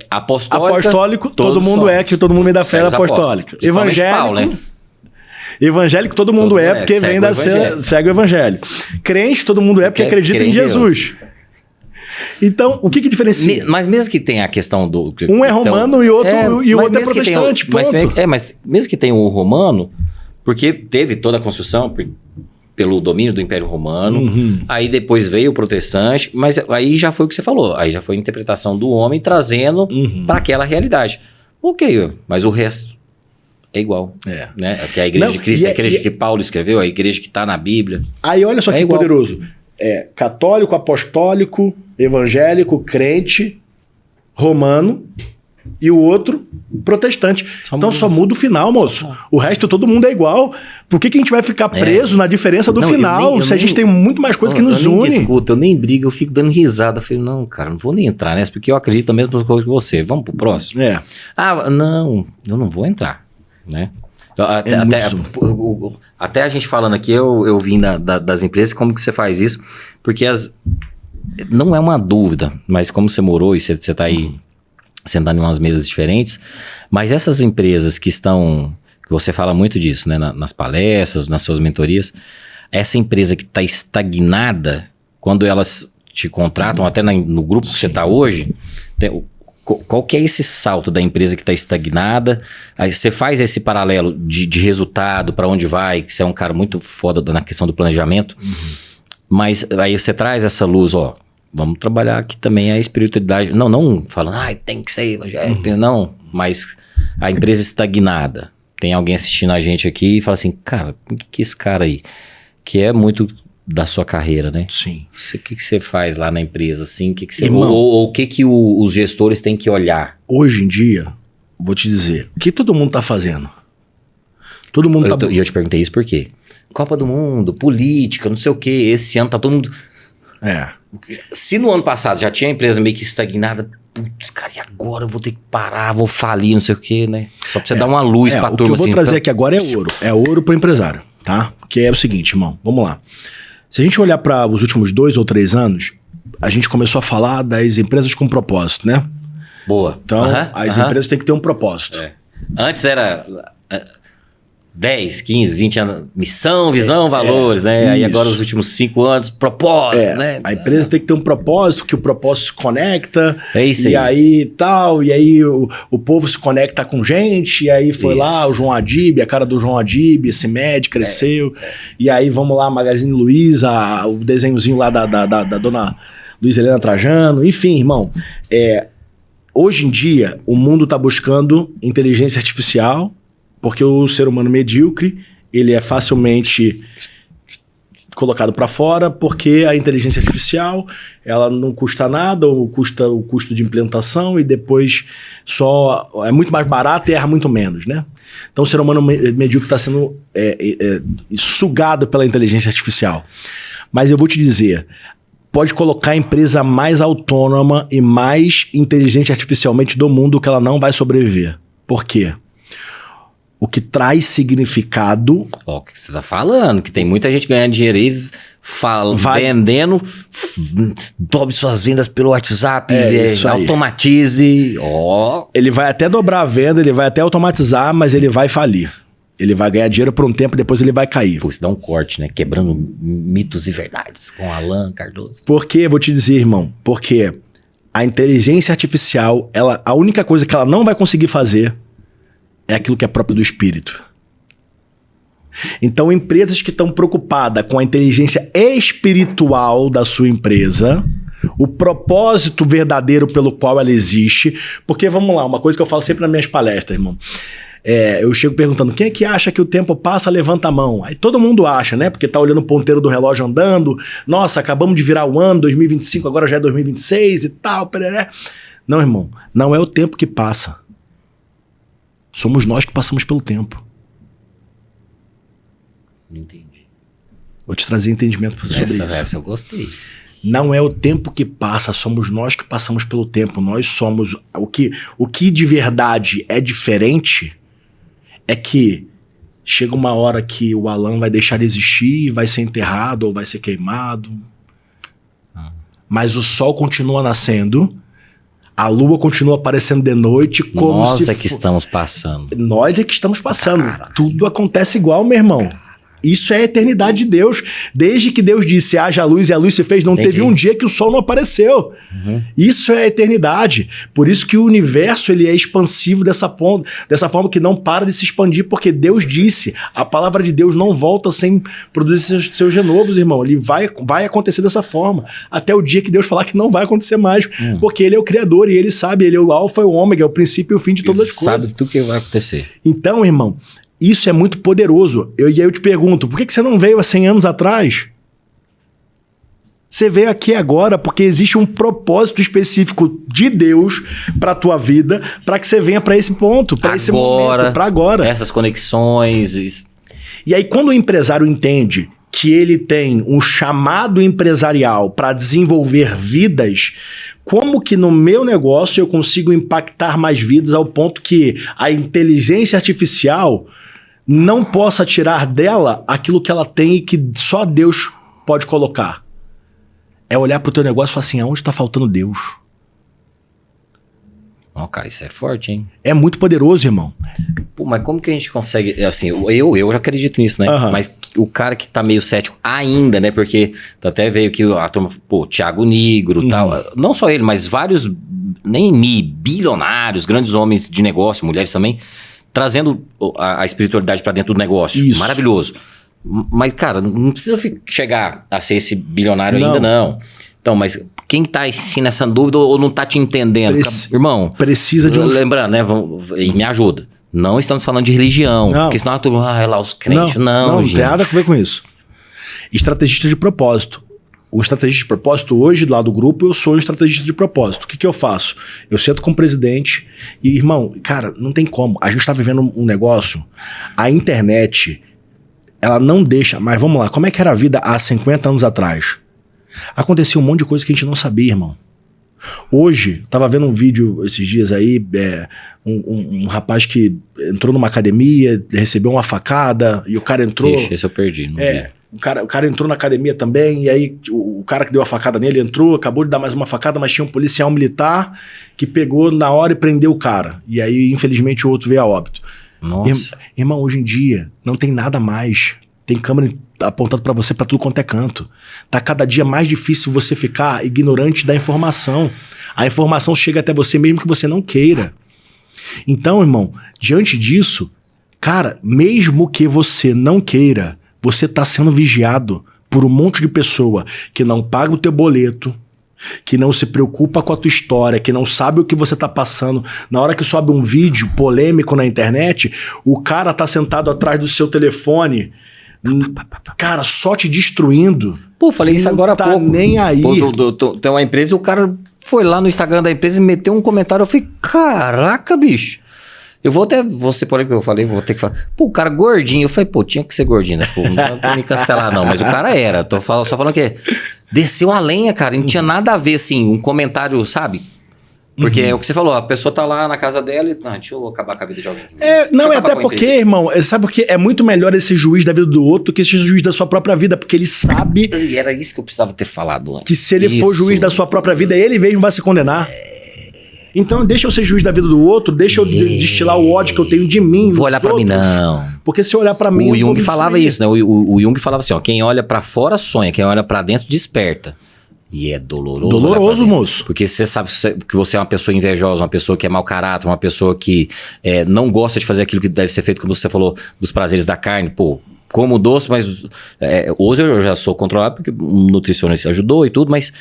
Apostólico, todo mundo é, que todo mundo vem da fé apostólica. Evangélico... Paulo, né? Evangélico todo mundo porque vem segue o evangelho. Crente todo mundo porque acredita em Jesus. Então, o que diferencia? Mas mesmo que tenha a questão do... Um é romano e o outro é protestante, ponto. Mas mesmo que tenha o romano, porque teve toda a construção pelo domínio do Império Romano, aí depois veio o protestante, mas aí já foi o que você falou, aí já foi a interpretação do homem trazendo para aquela realidade. Ok, mas o resto... é igual. É. Né? Que a igreja de Cristo, a igreja que Paulo escreveu, a igreja que está na Bíblia. Aí olha só que igual. poderoso. É católico, apostólico, evangélico, crente, romano e o outro protestante. Então só muda o final, moço. O resto todo mundo é igual. Por que a gente vai ficar preso na diferença do final? Se a gente tem muito mais coisa que nos une. Eu nem brigo, eu fico dando risada. Eu falei, não, cara, não vou nem entrar nessa, porque eu acredito na mesma coisa que você. Vamos pro próximo. Não, eu não vou entrar, né? Até a gente falando aqui, eu vim das empresas, como que você faz isso? Porque não é uma dúvida, mas como você morou e você está aí sentando em umas mesas diferentes, mas essas empresas que você fala muito disso, né? Nas palestras, nas suas mentorias, essa empresa que está estagnada, quando elas te contratam, até no grupo que você está hoje, qual que é esse salto da empresa que está estagnada? Aí você faz esse paralelo de resultado, para onde vai, que você é um cara muito foda na questão do planejamento, mas aí você traz essa luz, vamos trabalhar aqui também a espiritualidade, não falando, tem que ser evangélico, não, mas a empresa estagnada, tem alguém assistindo a gente aqui e fala assim, cara, o que esse cara aí, que é muito da sua carreira, né? Sim. O que você faz lá na empresa, assim? Ou o que os gestores têm que olhar? Hoje em dia, vou te dizer, o que todo mundo tá fazendo? Todo mundo E eu te perguntei isso por quê? Copa do Mundo, política, não sei o quê. Esse ano tá todo mundo... Se no ano passado já tinha a empresa meio que estagnada, putz, cara, e agora eu vou ter que parar, vou falir, não sei o quê, né? Só pra você dar uma luz pra turma. O que eu vou trazer aqui agora é ouro. É ouro pro empresário, tá? Porque é o seguinte, irmão, vamos lá. Se a gente olhar para os últimos 2 ou 3 anos, a gente começou a falar das empresas com propósito, né? Boa. Então, as empresas têm que ter um propósito. Antes era 10, 15, 20 anos, missão, visão, valores, né? Isso. Aí agora os últimos 5 anos, propósito, né? A empresa tem que ter um propósito, que o propósito se conecta. É isso aí. E aí tal, e aí o povo se conecta com gente, e aí foi lá o João Adib, a cara do João Adib, esse médico cresceu. E aí vamos lá, Magazine Luiza, o desenhozinho lá da dona Luiz Helena Trajano, enfim, irmão. Hoje em dia, o mundo está buscando inteligência artificial, porque o ser humano medíocre, ele é facilmente colocado para fora, porque a inteligência artificial, ela não custa nada, ou custa o custo de implementação, e depois só é muito mais barato e erra muito menos, né? Então o ser humano medíocre está sendo sugado pela inteligência artificial. Mas eu vou te dizer, pode colocar a empresa mais autônoma e mais inteligente artificialmente do mundo, que ela não vai sobreviver. Por quê? O que traz significado... O que você tá falando, que tem muita gente ganhando dinheiro aí, vendendo, dobre suas vendas pelo WhatsApp, automatize. Ele vai até dobrar a venda, ele vai até automatizar, mas ele vai falir. Ele vai ganhar dinheiro por um tempo, depois ele vai cair. Pô, isso dá um corte, né? Quebrando mitos e verdades com Alan Cardoso. Por quê? Vou te dizer, irmão. Porque a inteligência artificial, a única coisa que ela não vai conseguir fazer é aquilo que é próprio do espírito. Então, empresas que estão preocupadas com a inteligência espiritual da sua empresa, o propósito verdadeiro pelo qual ela existe, porque, vamos lá, uma coisa que eu falo sempre nas minhas palestras, irmão, eu chego perguntando, quem é que acha que o tempo passa, levanta a mão. Aí todo mundo acha, né? Porque tá olhando o ponteiro do relógio andando, nossa, acabamos de virar o ano, 2025, agora já é 2026 e tal, pereré. Não, irmão, não é o tempo que passa. Somos nós que passamos pelo tempo. Não entendi. Vou te trazer entendimento sobre isso. Essa eu gostei. Não é o tempo que passa, somos nós que passamos pelo tempo. Nós somos... O que de verdade é diferente é que chega uma hora que o Alan vai deixar de existir, vai ser enterrado ou vai ser queimado. Mas o sol continua nascendo... A lua continua aparecendo de noite como nós é que estamos passando. Nós é que estamos passando. Caralho. Tudo acontece igual, meu irmão. Isso é a eternidade de Deus. Desde que Deus disse, haja luz e a luz se fez, não teve um dia que o sol não apareceu. Isso é a eternidade. Por isso que o universo ele é expansivo dessa forma que não para de se expandir, porque Deus disse, a palavra de Deus não volta sem produzir seus renovos, irmão. Ele vai acontecer dessa forma, até o dia que Deus falar que não vai acontecer mais, porque ele é o Criador e ele sabe, ele é o alfa e o ômega, é o princípio e o fim de todas as coisas. Sabe tudo que vai acontecer. Então, irmão, isso é muito poderoso. E aí eu te pergunto, por que você não veio há 100 anos atrás? Você veio aqui agora porque existe um propósito específico de Deus para a tua vida, para que você venha para esse ponto, para esse momento, para agora. Essas conexões. E aí quando o empresário entende que ele tem um chamado empresarial para desenvolver vidas, como que no meu negócio eu consigo impactar mais vidas ao ponto que a inteligência artificial não possa tirar dela aquilo que ela tem e que só Deus pode colocar? É olhar pro teu negócio e falar assim, aonde tá faltando Deus? Ó, cara, isso é forte, hein? É muito poderoso, irmão. Pô, mas como que a gente consegue... Assim, eu já acredito nisso, né? Mas o cara que tá meio cético ainda, né? Porque até veio que a turma... Pô, Thiago Nigro e tal. Não só ele, mas vários... Nem bilionários, grandes homens de negócio, mulheres também, trazendo a espiritualidade pra dentro do negócio. Isso. Maravilhoso. Mas, cara, não precisa chegar a ser esse bilionário ainda, não. Então, mas quem tá assim nessa dúvida ou não tá te entendendo? Irmão, precisa de lembrando, né? E me ajuda. Não estamos falando de religião. Porque senão tu é lá os crentes. Não, tem nada a ver com isso. Estrategista de propósito. O estrategista de propósito, hoje, lá do grupo, eu sou um estrategista de propósito. O que eu faço? Eu sento com o presidente e, irmão, cara, não tem como. A gente tá vivendo um negócio, a internet, ela não deixa... Mas vamos lá, como é que era a vida há 50 anos atrás? Acontecia um monte de coisa que a gente não sabia, irmão. Hoje, tava vendo um vídeo esses dias aí, um rapaz que entrou numa academia, recebeu uma facada, e o cara entrou... Ixi, esse eu perdi, não vi. O cara entrou na academia também, e aí o cara que deu a facada nele entrou, acabou de dar mais uma facada, mas tinha um policial militar que pegou na hora e prendeu o cara. E aí, infelizmente, o outro veio a óbito. Nossa. Irmão, hoje em dia, não tem nada mais. Tem câmera apontado pra você pra tudo quanto é canto. Tá cada dia mais difícil você ficar ignorante da informação. A informação chega até você mesmo que você não queira. Então, irmão, diante disso, cara, mesmo que você não queira, você tá sendo vigiado por um monte de pessoa que não paga o teu boleto, que não se preocupa com a tua história, que não sabe o que você tá passando. Na hora que sobe um vídeo polêmico na internet, o cara tá sentado atrás do seu telefone, cara, só te destruindo. Pô, falei isso agora há pouco. Não tá nem aí. Pô, tem uma empresa e o cara foi lá no Instagram da empresa e meteu um comentário. Eu falei, caraca, bicho. Eu vou até, você por aí que eu falei, vou ter que falar. Pô, o cara gordinho. Eu falei, pô, tinha que ser gordinho, né? Pô, não vou me cancelar não, mas o cara era. Tô só falando que desceu a lenha, cara. Não tinha nada a ver, assim, um comentário, sabe? Porque é o que você falou, a pessoa tá lá na casa dela e... deixa eu acabar com a vida de alguém. Não, é até porque, irmão, sabe por quê? É muito melhor esse juiz da vida do outro do que esse juiz da sua própria vida, porque ele sabe... E era isso que eu precisava ter falado antes. Que se ele for juiz da sua própria vida, ele mesmo vai se condenar. Então deixa eu ser juiz da vida do outro, deixa eu destilar o ódio que eu tenho de mim. Vou olhar pra mim, não. Porque se eu olhar pra mim... O Jung falava isso, né? O Jung falava assim, ó, quem olha pra fora sonha, quem olha pra dentro desperta. E é doloroso. Doloroso, moço. Porque você sabe que você é uma pessoa invejosa, uma pessoa que é mau caráter, uma pessoa que não gosta de fazer aquilo que deve ser feito, como você falou, dos prazeres da carne. Pô, como doce, mas hoje eu já sou controlado porque o nutricionista ajudou e tudo, mas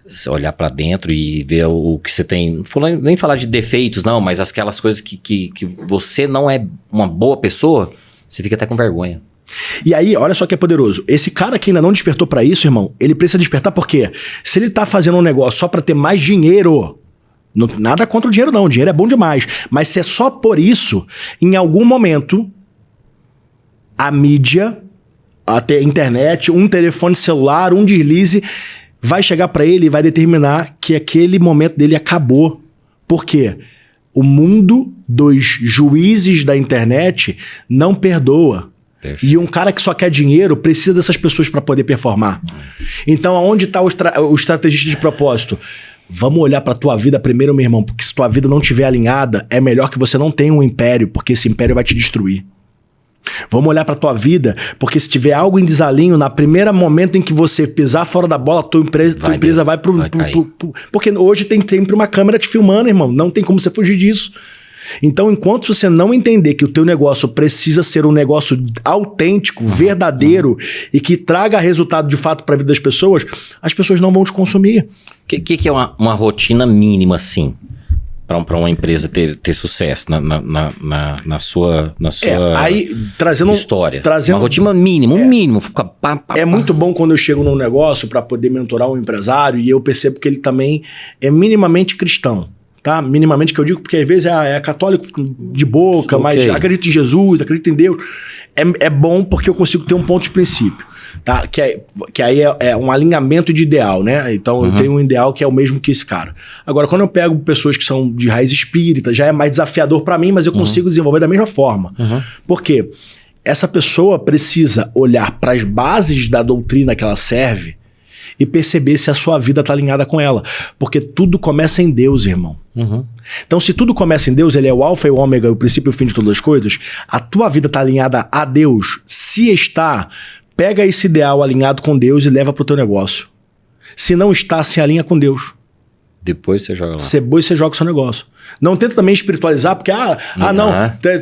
você olhar pra dentro e ver o que você tem, não vou nem falar de defeitos não, mas aquelas coisas que você não é uma boa pessoa, você fica até com vergonha. E aí, olha só que é poderoso. Esse cara que ainda não despertou pra isso, irmão, ele precisa despertar porque se ele tá fazendo um negócio só pra ter mais dinheiro, nada contra o dinheiro não, o dinheiro é bom demais, mas se é só por isso, em algum momento, a mídia, até a internet, um telefone celular, um deslize, vai chegar pra ele e vai determinar que aquele momento dele acabou. Por quê? O mundo dos juízes da internet não perdoa. Perfeito. E um cara que só quer dinheiro precisa dessas pessoas para poder performar. Então, aonde está o estrategista de propósito? Vamos olhar para tua vida primeiro, meu irmão, porque se tua vida não estiver alinhada, é melhor que você não tenha um império, porque esse império vai te destruir. Vamos olhar para tua vida, porque se tiver algo em desalinho, na primeira momento em que você pisar fora da bola, tua empresa vai pro... Porque hoje tem sempre uma câmera te filmando, irmão. Não tem como você fugir disso. Então, enquanto você não entender que o teu negócio precisa ser um negócio autêntico, verdadeiro e que traga resultado de fato para a vida das pessoas, as pessoas não vão te consumir. O que é uma rotina mínima, assim, para uma empresa ter sucesso na sua aí, história? Uma rotina mínima, um mínimo. É muito bom quando eu chego num negócio para poder mentorar um empresário e eu percebo que ele também é minimamente cristão. Tá? Minimamente que eu digo, porque às vezes é católico de boca, mas acredita em Jesus, acredita em Deus. É bom porque eu consigo ter um ponto de princípio. Tá? Que aí é um alinhamento de ideal, né? Então eu tenho um ideal que é o mesmo que esse cara. Agora, quando eu pego pessoas que são de raiz espírita, já é mais desafiador para mim, mas eu consigo desenvolver da mesma forma. Por quê? Essa pessoa precisa olhar para as bases da doutrina que ela serve e perceber se a sua vida está alinhada com ela. Porque tudo começa em Deus, irmão. Então, se tudo começa em Deus, ele é o alfa e o ômega, o princípio e o fim de todas as coisas, a tua vida está alinhada a Deus. Se está, pega esse ideal alinhado com Deus e leva para o teu negócio. Se não está, se alinha com Deus. Depois você joga lá. Depois você joga o seu negócio. Não tenta também espiritualizar, porque, não,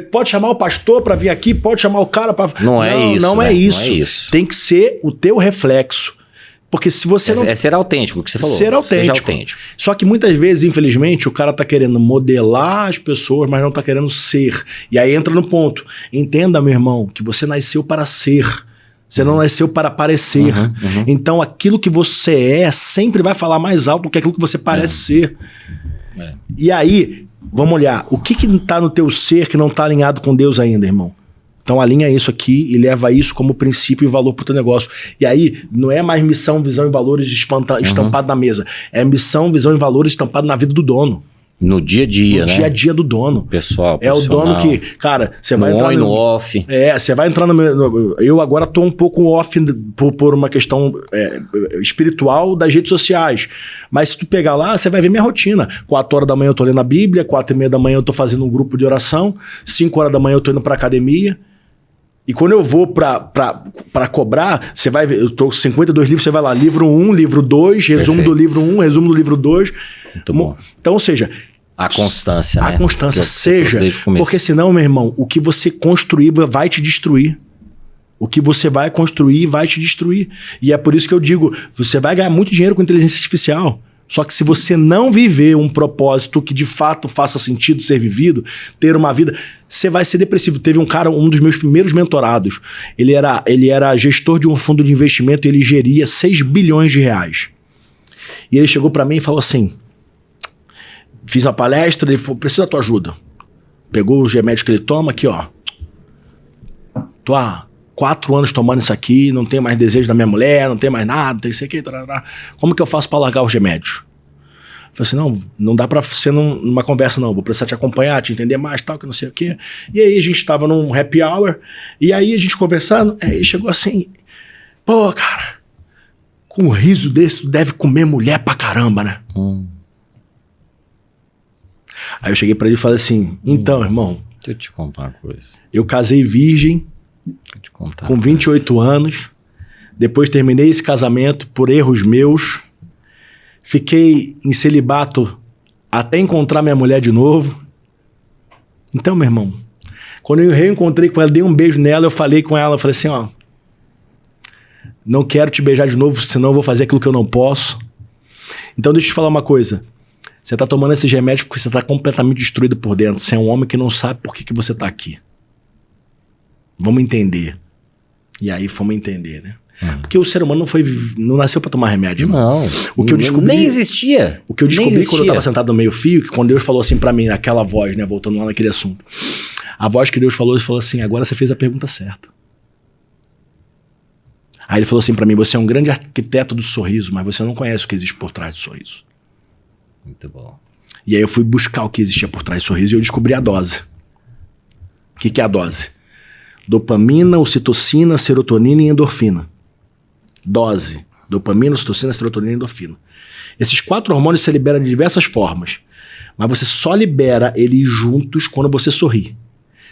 pode chamar o pastor para vir aqui, pode chamar o cara para... Não é isso. Não é isso. Tem que ser o teu reflexo. Porque se você não... É ser autêntico, o que você falou. Ser autêntico. Seja autêntico. Só que muitas vezes, infelizmente, o cara tá querendo modelar as pessoas, mas não tá querendo ser. E aí entra no ponto. Entenda, meu irmão, que você nasceu para ser. Você não nasceu para parecer. Então, aquilo que você é sempre vai falar mais alto do que aquilo que você parece ser. E aí, vamos olhar. O que tá no teu ser que não tá alinhado com Deus ainda, irmão? Então alinha isso aqui e leva isso como princípio e valor para o teu negócio. E aí não é mais missão, visão e valores estampado na mesa. É missão, visão e valores estampado na vida do dono. No dia a dia, né? No dia a dia do dono. Pessoal, é o dono que, cara, você vai entrar no off. Você vai entrar no... Eu agora tô um pouco off por uma questão espiritual das redes sociais. Mas se tu pegar lá, você vai ver minha rotina. 4 horas da manhã eu tô lendo a Bíblia, 4:30 da manhã eu tô fazendo um grupo de oração, 5 horas da manhã eu tô indo pra academia. E quando eu vou pra cobrar, você vai ver, eu tô com 52 livros, você vai lá, livro 1, livro 2, resumo do livro 1, resumo do livro 2. Muito bom. Então, ou seja... A constância, né? A constância, seja... Porque senão, meu irmão, o que você construir vai te destruir. O que você vai construir vai te destruir. E é por isso que eu digo, você vai ganhar muito dinheiro com inteligência artificial. Só que se você não viver um propósito que de fato faça sentido ser vivido, ter uma vida, você vai ser depressivo. Teve um cara, um dos meus primeiros mentorados, ele era gestor de um fundo de investimento e ele geria 6 bilhões de reais. E ele chegou para mim e falou assim, fiz uma palestra, ele falou, preciso da tua ajuda. Pegou os remédios que ele toma, aqui ó, tô há 4 anos tomando isso aqui, não tenho mais desejo da minha mulher, não tenho mais nada, tem isso aqui, como que eu faço para largar os remédios? Eu falei assim, não dá para ser numa conversa não, vou precisar te acompanhar, te entender mais, tal, que não sei o quê. E aí a gente tava num happy hour, e aí a gente conversando, aí chegou assim, pô, cara, com um riso desse, tu deve comer mulher pra caramba, né? Aí eu cheguei pra ele e falei assim, então, irmão, deixa eu te contar uma coisa. Eu casei virgem, com 28 anos, depois terminei esse casamento por erros meus, fiquei em celibato até encontrar minha mulher de novo. Então, meu irmão, quando eu reencontrei com ela, dei um beijo nela, eu falei com ela, eu falei assim, ó, não quero te beijar de novo, senão eu vou fazer aquilo que eu não posso. Então deixa eu te falar uma coisa, você tá tomando esses remédios porque você tá completamente destruído por dentro, você é um homem que não sabe por que você tá aqui. Vamos entender. E aí fomos entender, né? Porque o ser humano não nasceu para tomar remédio. Não. O que eu descobri, nem existia. O que eu descobri quando eu estava sentado no meio fio, que quando Deus falou assim para mim, aquela voz, né? Voltando lá naquele assunto. A voz que Deus falou, ele falou assim, agora você fez a pergunta certa. Aí ele falou assim para mim, você é um grande arquiteto do sorriso, mas você não conhece o que existe por trás do sorriso. Muito bom. E aí eu fui buscar o que existia por trás do sorriso e eu descobri a dose. O que é a dose? Dopamina, ocitocina, serotonina e endorfina. Dose. Dopamina, ocitocina, serotonina e endorfina. Esses 4 hormônios você libera de diversas formas. Mas você só libera eles juntos quando você sorri.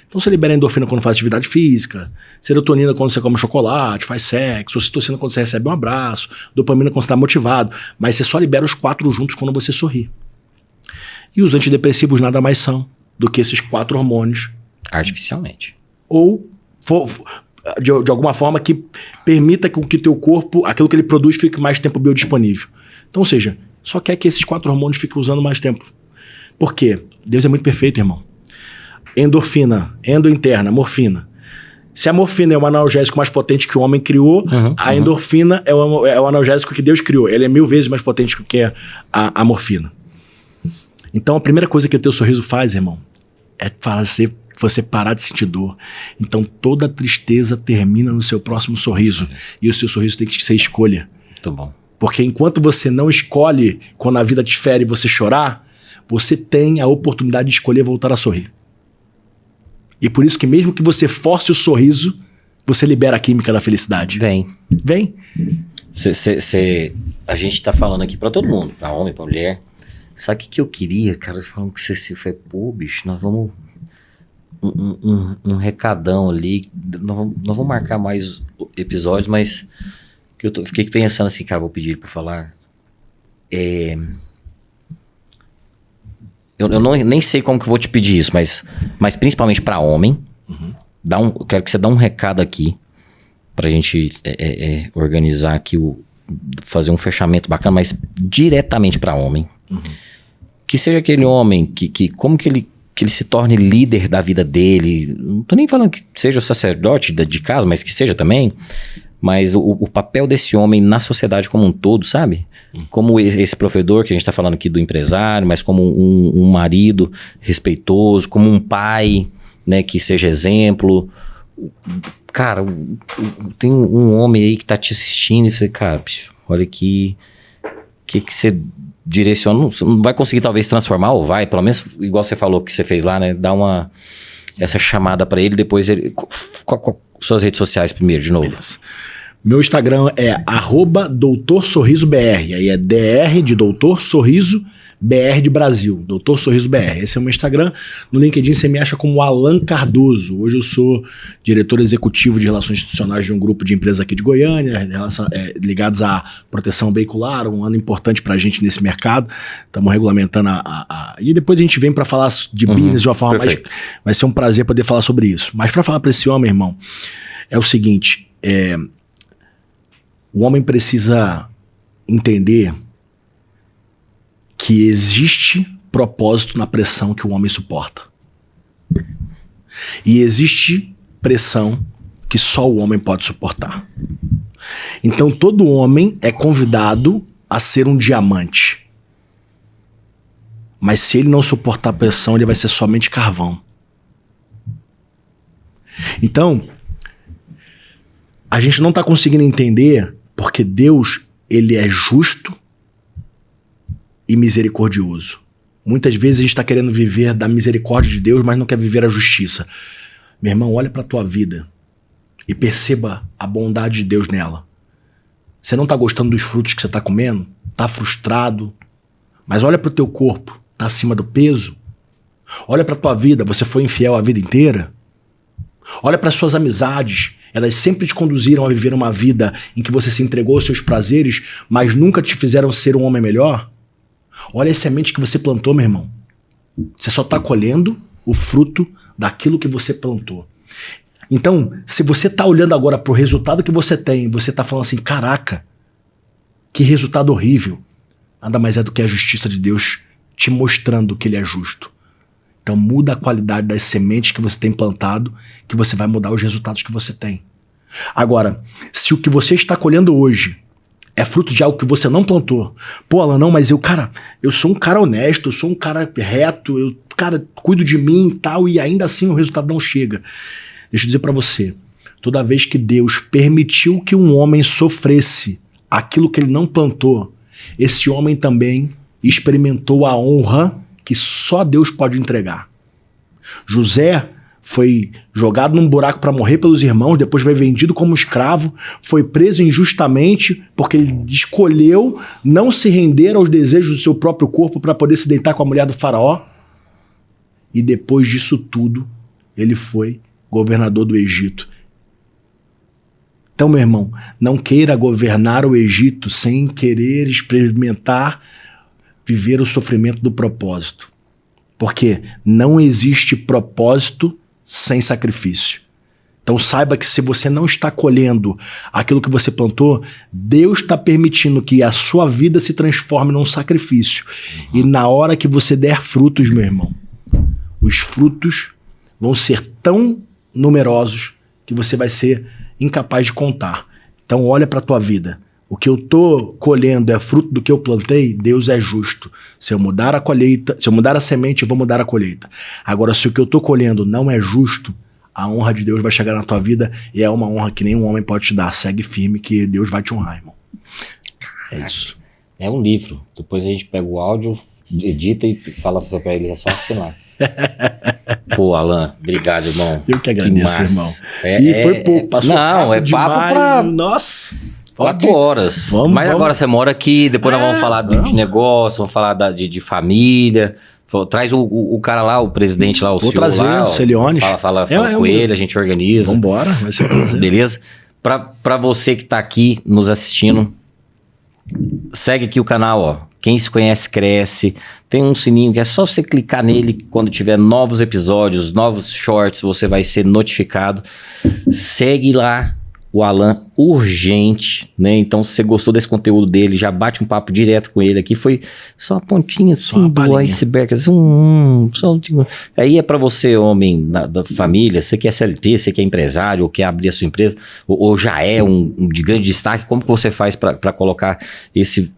Então você libera endorfina quando faz atividade física, serotonina quando você come chocolate, faz sexo, ocitocina quando você recebe um abraço, dopamina quando você está motivado. Mas você só libera os 4 juntos quando você sorri. E os antidepressivos nada mais são do que esses 4 hormônios. Artificialmente. Ou de alguma forma que permita que o teu corpo, aquilo que ele produz, fique mais tempo biodisponível. Então, ou seja, só quer que esses 4 hormônios fiquem usando mais tempo. Por quê? Deus é muito perfeito, irmão. Endorfina, endointerna, morfina. Se a morfina é o analgésico mais potente que o homem criou, a endorfina é o analgésico que Deus criou. Ele é 1000 vezes mais potente do que a morfina. Então, a primeira coisa que o teu sorriso faz, irmão, é fazer você parar de sentir dor. Então, toda tristeza termina no seu próximo sorriso. E o seu sorriso tem que ser escolha. Muito bom. Porque enquanto você não escolhe, quando a vida te fere você chorar, você tem a oportunidade de escolher voltar a sorrir. E por isso que mesmo que você force o sorriso, você libera a química da felicidade. Vem. A gente tá falando aqui pra todo mundo, pra homem, pra mulher. Sabe o que eu queria, cara? Falando que você se foi, pô, bicho, nós vamos... Um recadão ali. Nós vamos marcar mais episódios, mas que eu fiquei pensando assim, cara, vou pedir ele pra falar. Eu nem sei como que eu vou te pedir isso, mas principalmente pra homem, eu quero que você dê um recado aqui pra gente organizar aqui, fazer um fechamento bacana, mas diretamente pra homem. Que seja aquele homem que como que ele se torne líder da vida dele. Não tô nem falando que seja o sacerdote de casa, mas que seja também. Mas o papel desse homem na sociedade como um todo, sabe? Como esse provedor que a gente tá falando aqui do empresário, mas como um marido respeitoso, como um pai, né, que seja exemplo. Cara, tem um homem aí que tá te assistindo e você, cara, olha aqui, o que você direciona, não vai conseguir talvez transformar, ou vai, pelo menos igual você falou que você fez lá, né? Dá essa chamada pra ele, depois ele... Suas redes sociais primeiro, de novo. Beleza. Meu Instagram é @doutorsorrisobr, aí é DR de Doutor Sorriso, BR de Brasil, Doutor Sorriso BR. Esse é o meu Instagram. No LinkedIn você me acha como Alan Cardoso. Hoje eu sou diretor executivo de relações institucionais de um grupo de empresas aqui de Goiânia, ligados à proteção veicular, um ano importante pra gente nesse mercado. Estamos regulamentando e depois a gente vem para falar de business de uma forma mais... Vai ser um prazer poder falar sobre isso. Mas para falar para esse homem, irmão, é o seguinte, o homem precisa entender que existe propósito na pressão que o homem suporta. E existe pressão que só o homem pode suportar. Então todo homem é convidado a ser um diamante. Mas se ele não suportar a pressão, ele vai ser somente carvão. Então, a gente não está conseguindo entender porque Deus, ele é justo e misericordioso. Muitas vezes a gente está querendo viver da misericórdia de Deus, mas não quer viver a justiça. Meu irmão, olha para a tua vida e perceba a bondade de Deus nela. Você não está gostando dos frutos que você está comendo? Está frustrado? Mas olha para o teu corpo, está acima do peso? Olha para a tua vida, você foi infiel a vida inteira? Olha para as suas amizades, elas sempre te conduziram a viver uma vida em que você se entregou aos seus prazeres, mas nunca te fizeram ser um homem melhor? Olha a semente que você plantou, meu irmão. Você só está colhendo o fruto daquilo que você plantou. Então, se você está olhando agora para o resultado que você tem, você está falando assim, caraca, que resultado horrível. Nada mais é do que a justiça de Deus te mostrando que ele é justo. Então muda a qualidade das sementes que você tem plantado, que você vai mudar os resultados que você tem. Agora, se o que você está colhendo hoje é fruto de algo que você não plantou. Pô, Alan, não, mas eu sou um cara honesto, eu sou um cara reto, cuido de mim e tal, e ainda assim o resultado não chega. Deixa eu dizer pra você, toda vez que Deus permitiu que um homem sofresse aquilo que ele não plantou, esse homem também experimentou a honra que só Deus pode entregar. José foi jogado num buraco para morrer pelos irmãos, depois foi vendido como escravo, foi preso injustamente porque ele escolheu não se render aos desejos do seu próprio corpo para poder se deitar com a mulher do faraó. E depois disso tudo, ele foi governador do Egito. Então, meu irmão, não queira governar o Egito sem querer experimentar viver o sofrimento do propósito. Porque não existe propósito sem sacrifício. Então saiba que se você não está colhendo aquilo que você plantou, Deus está permitindo que a sua vida se transforme num sacrifício. E na hora que você der frutos, meu irmão, os frutos vão ser tão numerosos que você vai ser incapaz de contar. Então olha para a tua vida. O que eu estou colhendo é fruto do que eu plantei, Deus é justo. Se eu mudar a colheita, se eu mudar a semente, eu vou mudar a colheita. Agora, se o que eu estou colhendo não é justo, a honra de Deus vai chegar na tua vida e é uma honra que nenhum homem pode te dar. Segue firme que Deus vai te honrar, irmão. É isso. É um livro. Depois a gente pega o áudio, edita e fala para eles, é só assinar. Pô, Alan, obrigado, irmão. Eu que agradeço, irmão. Foi pouco, passou não, é papo pra... Nossa... 4 horas. Mas agora você mora aqui, depois nós vamos falar de negócio, vamos falar de família. Traz o cara lá, o presidente lá, o Vou CEO trazer, lá. O Celiones. Fala com ele, a gente organiza. Vambora, vai ser prazer. Beleza? Pra você que tá aqui nos assistindo, segue aqui o canal, ó. Quem se conhece, cresce. Tem um sininho que é só você clicar nele. Quando tiver novos episódios, novos shorts, você vai ser notificado. Segue lá o Alan urgente, né? Então, se você gostou desse conteúdo dele, já bate um papo direto com ele aqui. Foi só a pontinha assim do iceberg. Aí é pra você, homem da família, você que é CLT, você que é empresário, ou quer abrir a sua empresa, ou já é um de grande destaque, como que você faz pra colocar esse...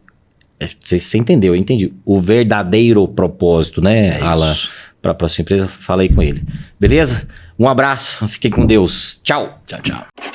Você entendeu, eu entendi. O verdadeiro propósito, né, Alan? Pra sua empresa, fala aí com ele. Beleza? Um abraço, fiquem com Deus. Tchau. Tchau, tchau.